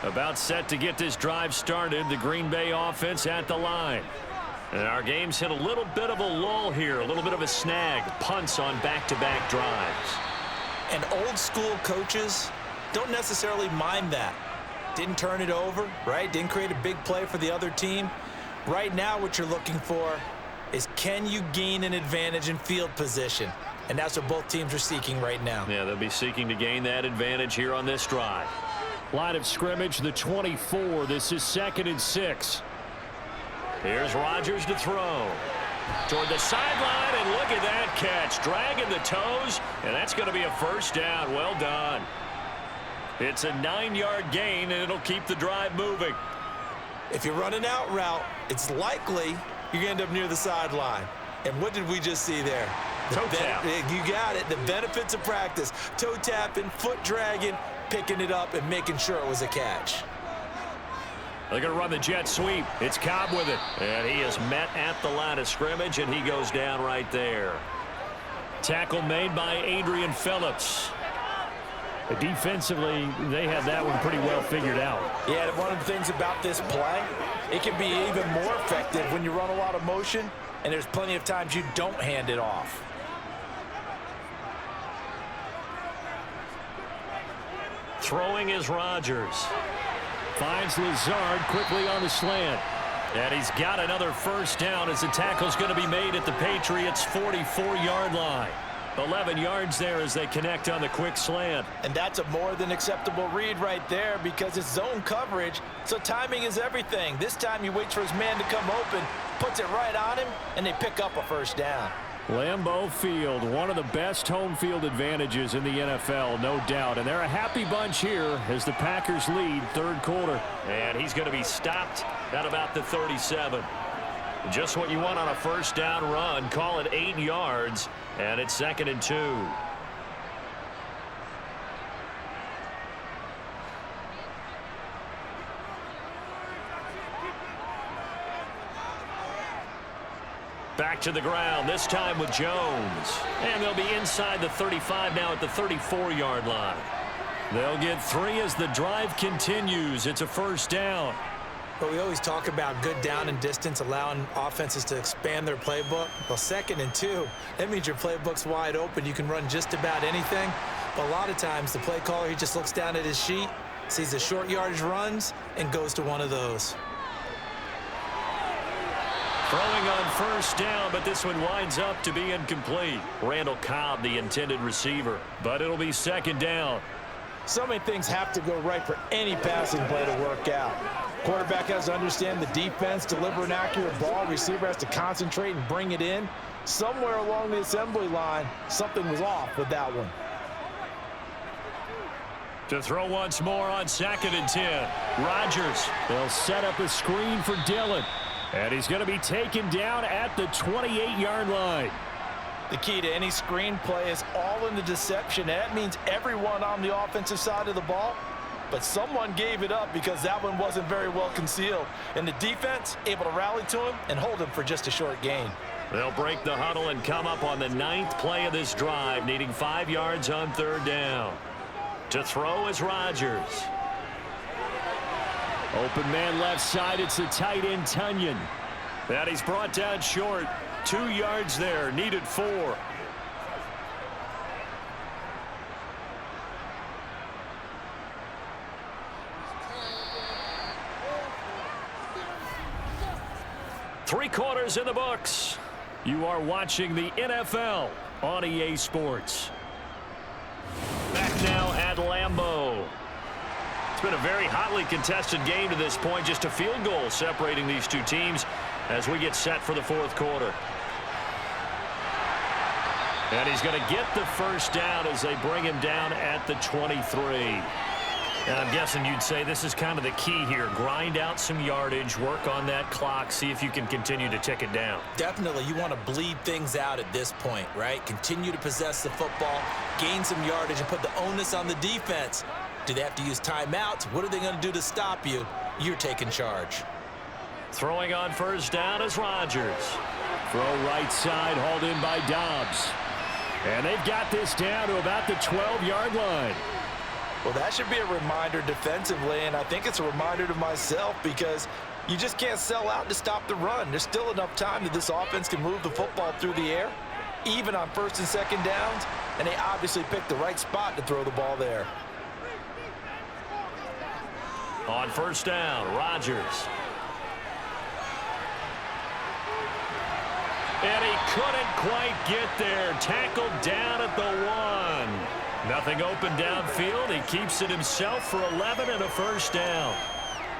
About set to get this drive started, the Green Bay offense at the line. And our game's hit a little bit of a lull here, a little bit of a snag, punts on back-to-back drives. And old school coaches don't necessarily mind that. Didn't turn it over, right? Didn't create a big play for the other team. Right now what you're looking for is, can you gain an advantage in field position? And that's what both teams are seeking right now. Yeah, they'll be seeking to gain that advantage here on this drive. Line of scrimmage, the 24. This is 2nd and 6. Here's Rodgers to throw. Toward the sideline, and look at that catch. Dragging the toes, and that's going to be a first down. Well done. It's a 9-yard gain, and it'll keep the drive moving. If you're running out route, it's likely you're going to end up near the sideline. And what did we just see there? Toe tap. You got it. The benefits of practice. Toe tapping, foot dragging, picking it up, and making sure it was a catch. They're going to run the jet sweep. It's Cobb with it. And he is met at the line of scrimmage, and he goes down right there. Tackle made by Adrian Phillips. Defensively, they have that one pretty well figured out. Yeah, one of the things about this play, it can be even more effective when you run a lot of motion, and there's plenty of times you don't hand it off. Throwing is Rodgers. Finds Lazard quickly on the slant. And he's got another first down as the tackle's going to be made at the Patriots' 44-yard line. 11 yards there as they connect on the quick slant. And that's a more than acceptable read right there because it's zone coverage, so timing is everything. This time he waits for his man to come open, puts it right on him, and they pick up a first down. Lambeau Field, one of the best home field advantages in the NFL, no doubt. And they're a happy bunch here as the Packers lead third quarter. And he's going to be stopped at about the 37. Just what you want on a first down run. Call it 8 yards, and it's 2nd and 2. Back to the ground, this time with Jones. And they'll be inside the 35 now at the 34-yard line. They'll get 3 as the drive continues. It's a first down. But we always talk about good down and distance, allowing offenses to expand their playbook. Well, 2nd and 2, that means your playbook's wide open. You can run just about anything. But a lot of times, the play caller, he just looks down at his sheet, sees the short yardage runs, and goes to one of those. Throwing on first down, but this one winds up to be incomplete. Randall Cobb, the intended receiver. But it'll be 2nd down. So many things have to go right for any passing play to work out. Quarterback has to understand the defense, deliver an accurate ball. Receiver has to concentrate and bring it in. Somewhere along the assembly line, something was off with that one. To throw once more on 2nd and 10. Rodgers. They'll set up a screen for Dillon. And he's going to be taken down at the 28-yard line. The key to any screen play is all in the deception. That means everyone on the offensive side of the ball, but someone gave it up because that one wasn't very well concealed. And the defense able to rally to him and hold him for just a short gain. They'll break the huddle and come up on the 9th play of this drive, needing 5 yards on 3rd down. To throw is Rodgers. Open man left side, it's the tight end Tunyon. And he's brought down short. 2 yards there, needed 4. Three quarters in the books. You are watching the NFL on EA Sports. Back now at Lambeau. It's been a very hotly contested game to this point. Just a field goal separating these two teams as we get set for the 4th quarter. And he's going to get the first down as they bring him down at the 23. And I'm guessing you'd say this is kind of the key here. Grind out some yardage, work on that clock, see if you can continue to tick it down. Definitely, you want to bleed things out at this point, right? Continue to possess the football, gain some yardage, and put the onus on the defense. Do they have to use timeouts? What are they going to do to stop you? You're taking charge. Throwing on first down is Rodgers. Throw right side, hauled in by Dobbs. And they've got this down to about the 12-yard line. Well, that should be a reminder defensively, and I think it's a reminder to myself because you just can't sell out to stop the run. There's still enough time that this offense can move the football through the air, even on first and second downs, and they obviously picked the right spot to throw the ball there. On first down, Rodgers. And he couldn't quite get there. Tackled down at the 1. Nothing open downfield. He keeps it himself for 11 and a first down.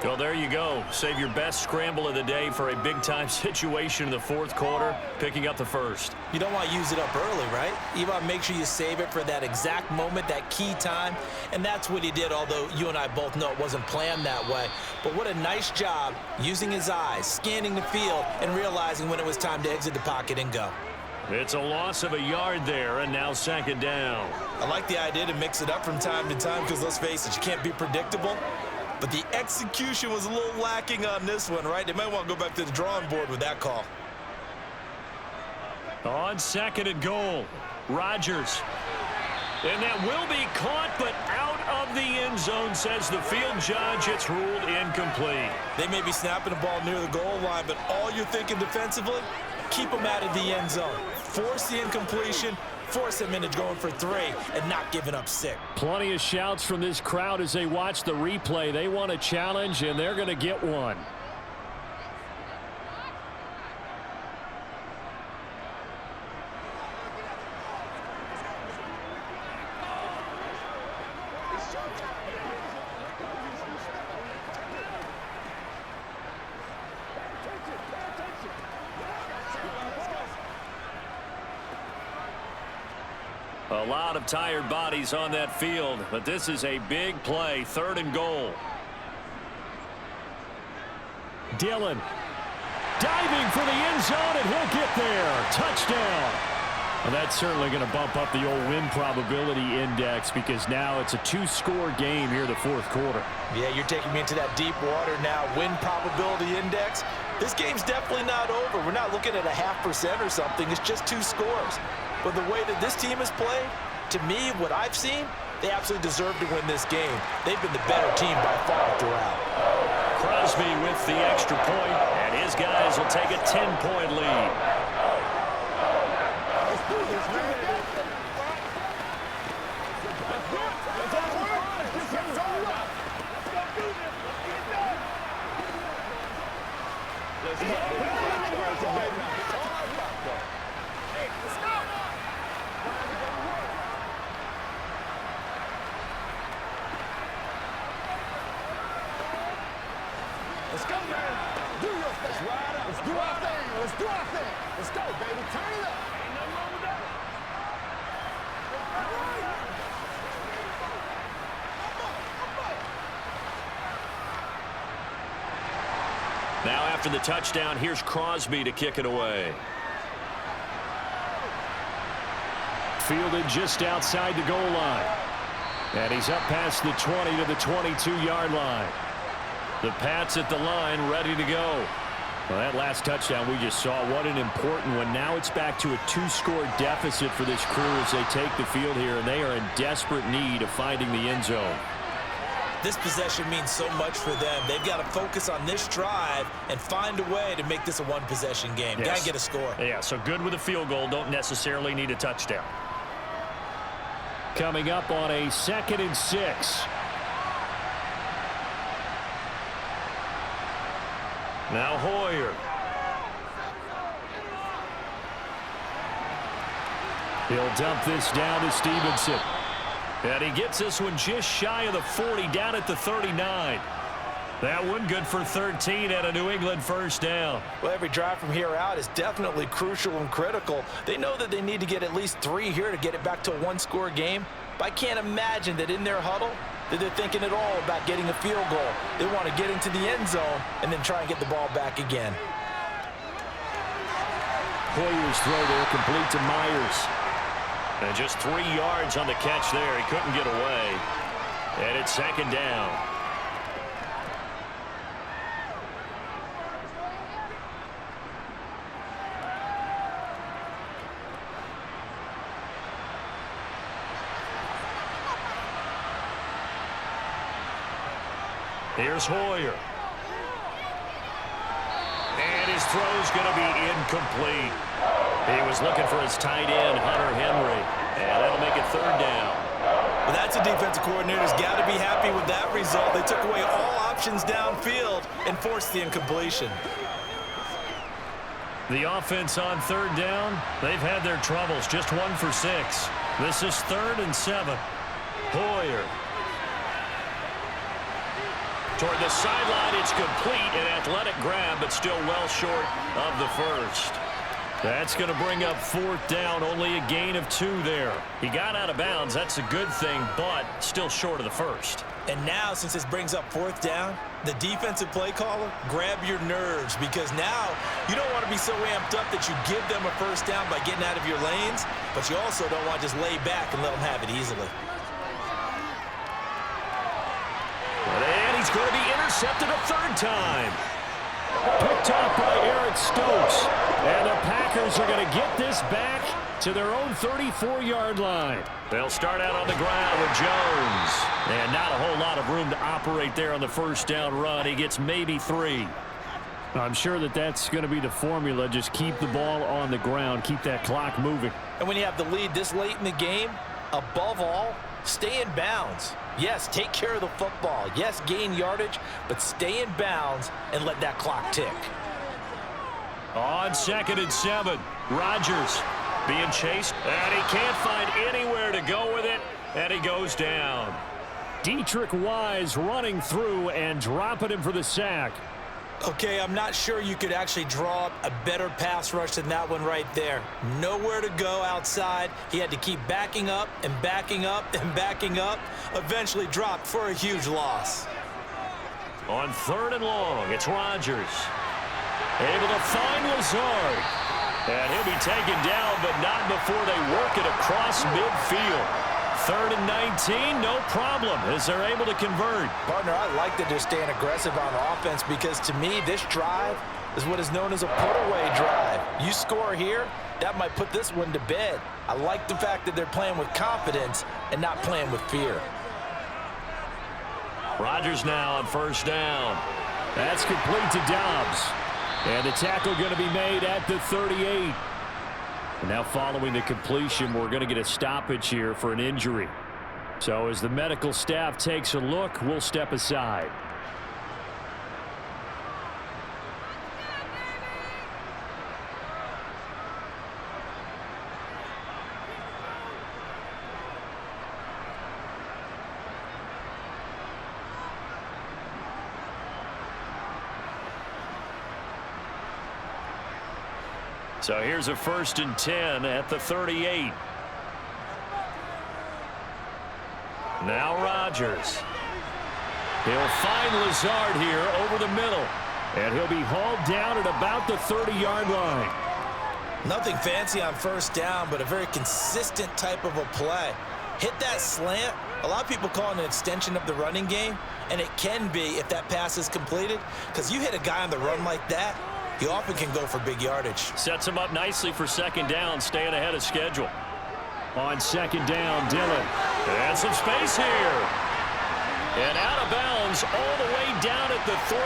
Well, there you go. Save your best scramble of the day for a big-time situation in the fourth quarter, picking up the first. You don't want to use it up early, right? You want to make sure you save it for that exact moment, that key time, and that's what he did, although you and I both know it wasn't planned that way. But what a nice job using his eyes, scanning the field, and realizing when it was time to exit the pocket and go. It's a loss of a yard there, and now second down. I like the idea to mix it up from time to time because, let's face it, you can't be predictable. But the execution was a little lacking on this one, right? They might want to go back to the drawing board with that call. On second and goal, Rodgers. And that will be caught, but out of the end zone, says the field judge. It's ruled incomplete. They may be snapping the ball near the goal line, but all you're thinking defensively, keep them out of the end zone. Force the incompletion, force them into going for 3 and not giving up 6. Plenty of shouts from this crowd as they watch the replay. They want a challenge, and they're going to get one. A lot of tired bodies on that field, but this is a big play, third and goal. Dillon diving for the end zone, and he'll get there. Touchdown. Well, that's certainly going to bump up the old win probability index because now it's a 2-score game here the fourth quarter. Yeah, you're taking me into that deep water now. Win probability index. This game's definitely not over. We're not looking at a 0.5% or something. It's just 2 scores. But the way that this team has played, to me, what I've seen, they absolutely deserve to win this game. They've been the better team by far throughout. Crosby with the extra point, and his guys will take a 10-point lead. Let's go, man. Do your thing. Let's ride up. Let's do our thing. Let's do our thing. Let's go, baby. Turn it up. Ain't nothing wrong with that. Now after the touchdown, here's Crosby to kick it away. Fielded just outside the goal line. And he's up past the 20 to the 22-yard line. The Pats at the line, ready to go. Well, that last touchdown we just saw, what an important one. Now it's back to a 2-score deficit for this crew as they take the field here, and they are in desperate need of finding the end zone. This possession means so much for them. They've got to focus on this drive and find a way to make this a one-possession game. Yes. Got to get a score. Yeah, so good with a field goal. Don't necessarily need a touchdown. Coming up on a 2nd and 6. Now Hoyer. He'll dump this down to Stevenson. And he gets this one just shy of the 40, down at the 39. That one good for 13 at a New England first down. Well, every drive from here out is definitely crucial and critical. They know that they need to get at least 3 here to get it back to a 1-score game. But I can't imagine that in their huddle that they're thinking at all about getting a field goal. They want to get into the end zone and then try and get the ball back again. Hoyer's throw there complete to Myers. And just 3 yards on the catch there. He couldn't get away. And it's second down. Here's Hoyer. And his throw's going to be incomplete. He was looking for his tight end, Hunter Henry. And that'll make it third down. Well, that's a defensive coordinator's got to be happy with that result. They took away all options downfield and forced the incompletion. The offense on third down, they've had their troubles. Just 1 for 6. This is 3rd and 7. Hoyer. Toward the sideline, it's complete. An athletic grab, but still well short of the first. That's going to bring up 4th down. Only a gain of 2 there. He got out of bounds. That's a good thing, but still short of the first. And now, since this brings up 4th down, the defensive play caller, grab your nerves, because now you don't want to be so amped up that you give them a first down by getting out of your lanes, but you also don't want to just lay back and let them have it easily. And he's going to be intercepted a 3rd time. Picked off by Eric Stokes. And the Packers are going to get this back to their own 34-yard line. They'll start out on the ground with Jones. And not a whole lot of room to operate there on the first down run. He gets maybe 3. I'm sure that that's going to be the formula. Just keep the ball on the ground. Keep that clock moving. And when you have the lead this late in the game, above all, stay in bounds. Yes, take care of the football. Yes, gain yardage, but stay in bounds and let that clock tick. On 2nd and 7, Rodgers being chased, and he can't find anywhere to go with it, and he goes down. Dietrich Wise running through and dropping him for the sack. Okay, I'm not sure you could actually draw up a better pass rush than that one right there. Nowhere to go outside. He had to keep backing up and backing up and backing up. Eventually dropped for a huge loss. On 3rd and long, it's Rodgers. Able to find Lazard. And he'll be taken down, but not before they work it across midfield. 3rd and 19, no problem, as they're able to convert. Partner, I like that they're staying aggressive on offense because, to me, this drive is what is known as a put-away drive. You score here, that might put this one to bed. I like the fact that they're playing with confidence and not playing with fear. Rodgers now on 1st down. That's complete to Dobbs. And the tackle going to be made at the 38. And now following the completion, we're going to get a stoppage here for an injury. So as the medical staff takes a look, we'll step aside. So here's a 1st and 10 at the 38. Now Rodgers. He'll find Lazard here over the middle. And he'll be hauled down at about the 30-yard line. Nothing fancy on 1st down, but a very consistent type of a play. Hit that slant. A lot of people call it an extension of the running game, and it can be if that pass is completed, because you hit a guy on the run like that, he often can go for big yardage. Sets him up nicely for 2nd down, staying ahead of schedule. On 2nd down, Dillon. And some space here. And out of bounds all the way down at the 3.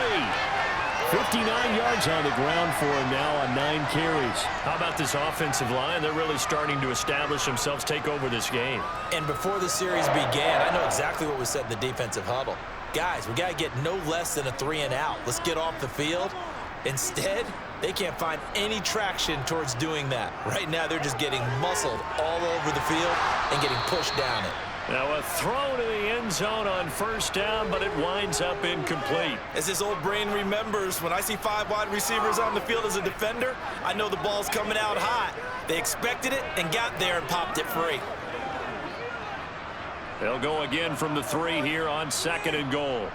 59 yards on the ground for him now on 9 carries. How about this offensive line? They're really starting to establish themselves, take over this game. And before the series began, I know exactly what was said in the defensive huddle. Guys, we got to get no less than a 3 and out. Let's get off the field. Instead, they can't find any traction towards doing that. Right now, they're just getting muscled all over the field and getting pushed down it. Now a throw to the end zone on 1st down, but it winds up incomplete. As this old brain remembers, when I see 5 wide receivers on the field as a defender, I know the ball's coming out hot. They expected it and got there and popped it free. They'll go again from the 3 here on 2nd and goal.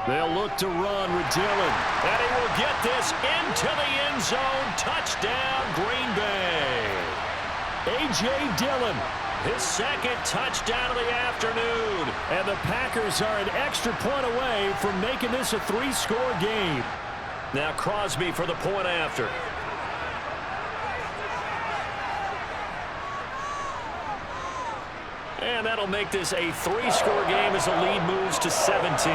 They'll look to run with Dillon. And he will get this into the end zone. Touchdown, Green Bay. A.J. Dillon, his 2nd touchdown of the afternoon. And the Packers are an extra point away from making this a 3-score game. Now Crosby for the point after. And that'll make this a 3-score game as the lead moves to 17.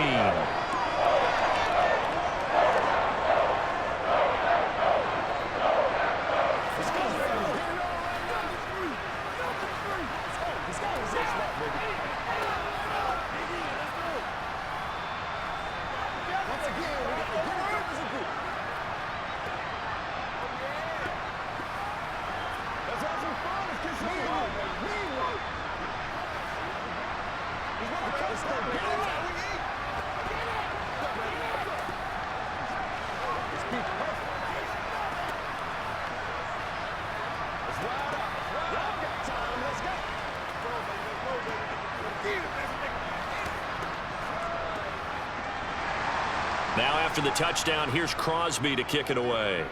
Now after the touchdown, here's Crosby to kick it away.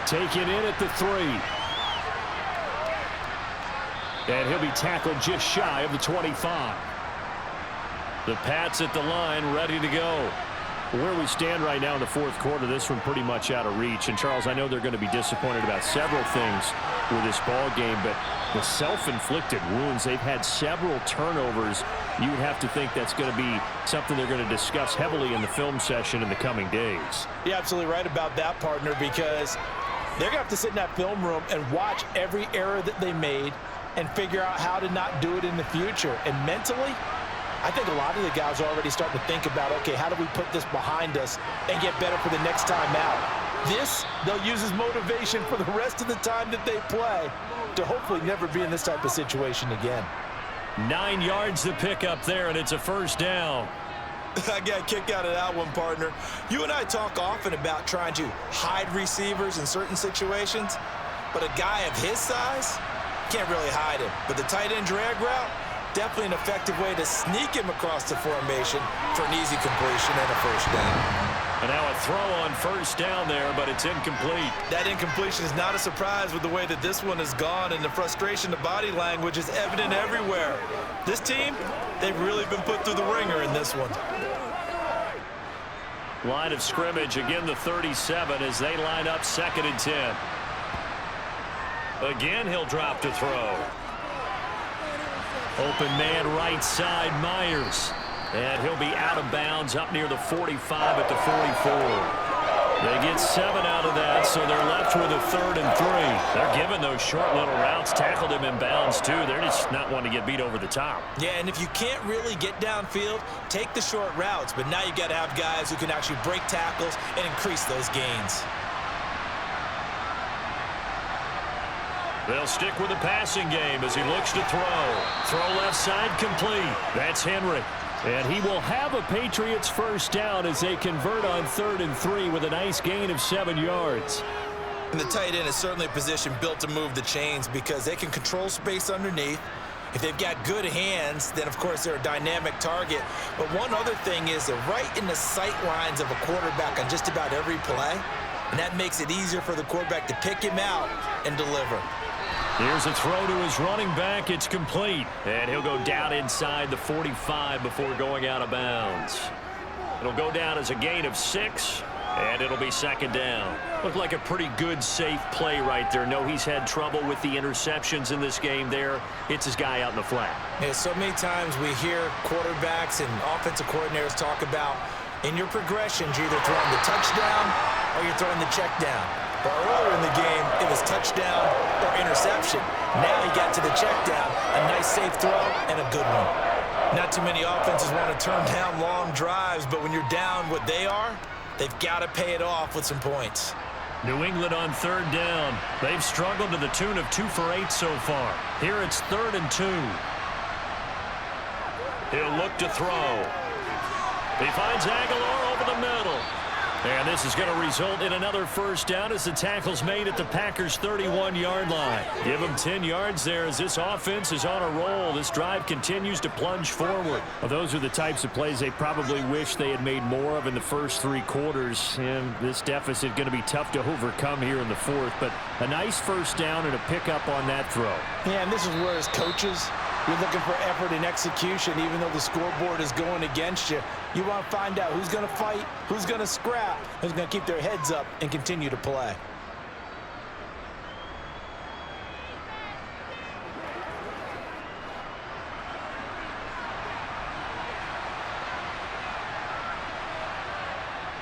Taken in at the 3. And he'll be tackled just shy of the 25. The Pats at the line, ready to go. Where we stand right now in the fourth quarter, this one pretty much out of reach. And, Charles, I know they're going to be disappointed about several things with this ball game, but the self-inflicted wounds, they've had several turnovers. You would have to think that's going to be something they're going to discuss heavily in the film session in the coming days. You're absolutely right about that, partner, because they're going to have to sit in that film room and watch every error that they made and figure out how to not do it in the future. And mentally, I think a lot of the guys are already starting to think about, okay, how do we put this behind us and get better for the next time out? This, they'll use as motivation for the rest of the time that they play to hopefully never be in this type of situation again. 9 yards to pick up there, and it's a first down. I got a kick out of that one, partner. You and I talk often about trying to hide receivers in certain situations, but a guy of his size can't really hide him. But the tight end drag route, definitely an effective way to sneak him across the formation for an easy completion and a first down. And now a throw on first down there, but it's incomplete. That incompletion is not a surprise with the way that this one has gone, and the frustration of body language is evident everywhere. This team, they've really been put through the ringer in this one. Line of scrimmage, again the 37 as they line up 2nd and 10. Again, he'll drop to throw. Open man right side, Myers. And he'll be out of bounds up near the 45 at the 44. They get 7 out of that, so they're left with a 3rd and 3. They're giving those short little routes, tackled him in bounds too. They're just not wanting to get beat over the top. Yeah, and if you can't really get downfield, take the short routes. But now you got to have guys who can actually break tackles and increase those gains. They'll stick with the passing game as he looks to throw. Throw left side complete. That's Henry. And he will have a Patriots first down as they convert on 3rd and 3 with a nice gain of 7 yards. And the tight end is certainly a position built to move the chains because they can control space underneath. If they've got good hands, then of course they're a dynamic target. But one other thing is they're right in the sight lines of a quarterback on just about every play. And that makes it easier for the quarterback to pick him out and deliver. Here's a throw to his running back. It's complete. And he'll go down inside the 45 before going out of bounds. It'll go down as a gain of 6, and it'll be 2nd down. Looked like a pretty good, safe play right there. No, he's had trouble with the interceptions in this game there. It's his guy out in the flat. Yeah, so many times we hear quarterbacks and offensive coordinators talk about in your progressions, you're either throwing the touchdown or you're throwing the check down. But earlier in the game, it was touchdown or interception. Now he got to the check down, a nice safe throw and a good one. Not too many offenses want to turn down long drives, but when you're down what they are, they've got to pay it off with some points. New England on 3rd down. They've struggled to the tune of 2 for 8 so far. Here it's 3rd and 2. He'll look to throw. He finds Aguilar over the middle. And this is going to result in another first down as the tackle's made at the Packers' 31-yard line. Give them 10 yards there as this offense is on a roll. This drive continues to plunge forward. Well, those are the types of plays they probably wish they had made more of in the first 3 quarters. And this deficit going to be tough to overcome here in the 4th. But a nice first down and a pickup on that throw. Yeah, and this is where as coaches, you're looking for effort and execution, even though the scoreboard is going against you. You want to find out who's going to fight, who's going to scrap, who's going to keep their heads up and continue to play.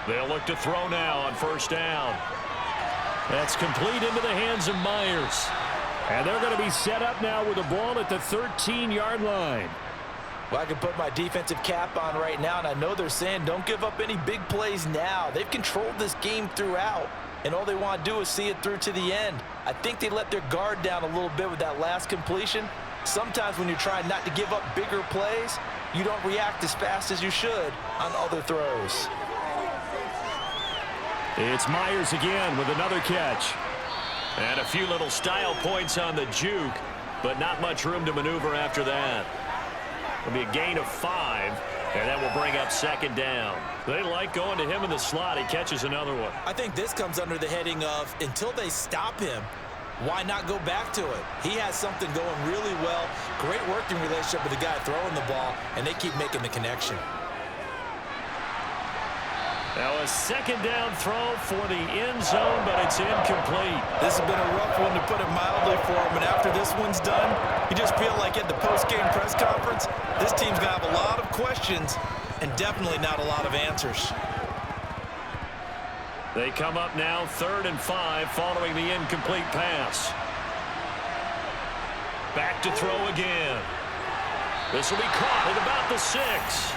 They'll look to throw now on first down. That's complete into the hands of Myers. And they're going to be set up now with the ball at the 13-yard line. Well, I can put my defensive cap on right now, and I know they're saying don't give up any big plays now. They've controlled this game throughout, and all they want to do is see it through to the end. I think they let their guard down a little bit with that last completion. Sometimes when you're trying not to give up bigger plays, you don't react as fast as you should on other throws. It's Myers again with another catch. And a few little style points on the juke, but not much room to maneuver after that. It'll be a gain of 5, and that will bring up second down. They like going to him in the slot. He catches another one. I think this comes under the heading of until they stop him, why not go back to it? He has something going really well. Great working relationship with the guy throwing the ball, and they keep making the connection. Now a second down throw for the end zone, but it's incomplete. This has been a rough one, to put it mildly, for him. And after this one's done, you just feel like at the post-game press conference, this team's going to have a lot of questions and definitely not a lot of answers. They come up now 3rd and 5 following the incomplete pass. Back to throw again. This will be caught at about the 6.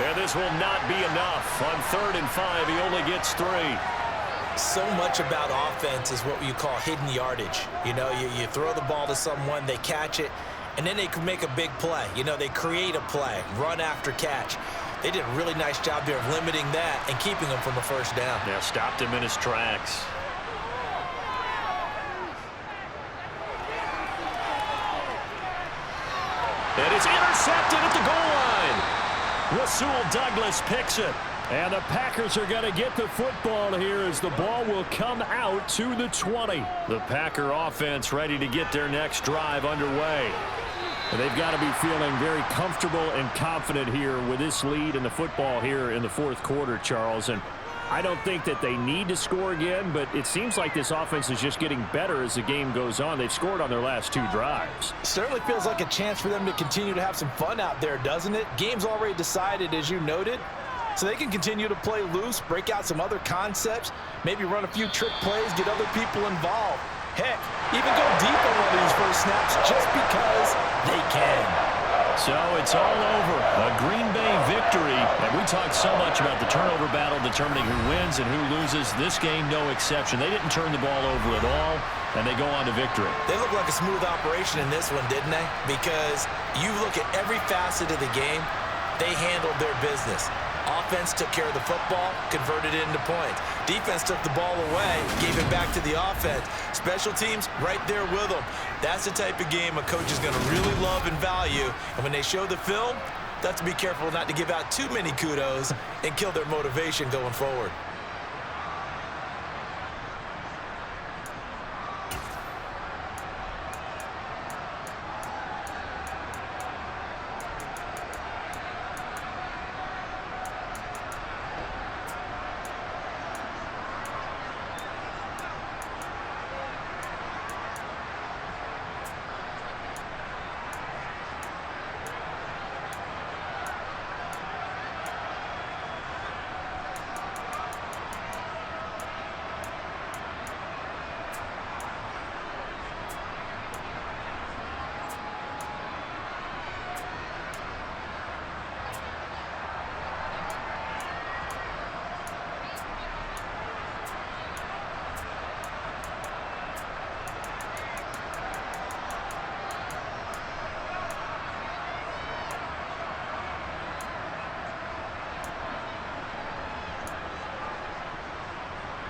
And this will not be enough. On 3rd and 5, he only gets 3. So much about offense is what you call hidden yardage. You know, you throw the ball to someone, they catch it, and then they can make a big play. You know, they create a play, run after catch. They did a really nice job there of limiting that and keeping him from a first down. Yeah, stopped him in his tracks. And it's intercepted at the goal line. Rasul Douglas picks it. And the Packers are going to get the football here as the ball will come out to the 20. The Packer offense ready to get their next drive underway. They've got to be feeling very comfortable and confident here with this lead in the football here in the fourth quarter, Charles. And I don't think that they need to score again, but it seems like this offense is just getting better as the game goes on. They've scored on their last 2 drives. Certainly feels like a chance for them to continue to have some fun out there, doesn't it? Game's already decided, as you noted, so they can continue to play loose, break out some other concepts, maybe run a few trick plays, get other people involved. Heck, even go deep on one of these first snaps just because they can. So it's all over. A Green Bay victory. And we talked so much about the turnover battle determining who wins and who loses. This game, no exception. They didn't turn the ball over at all, and they go on to victory. They look like a smooth operation in this one, didn't they? Because you look at every facet of the game, they handled their business. Offense took care of the football, converted it into points. Defense took the ball away, gave it back to the offense. Special teams right there with them. That's the type of game a coach is going to really love and value. And when they show the film, they have to be careful not to give out too many kudos and kill their motivation going forward.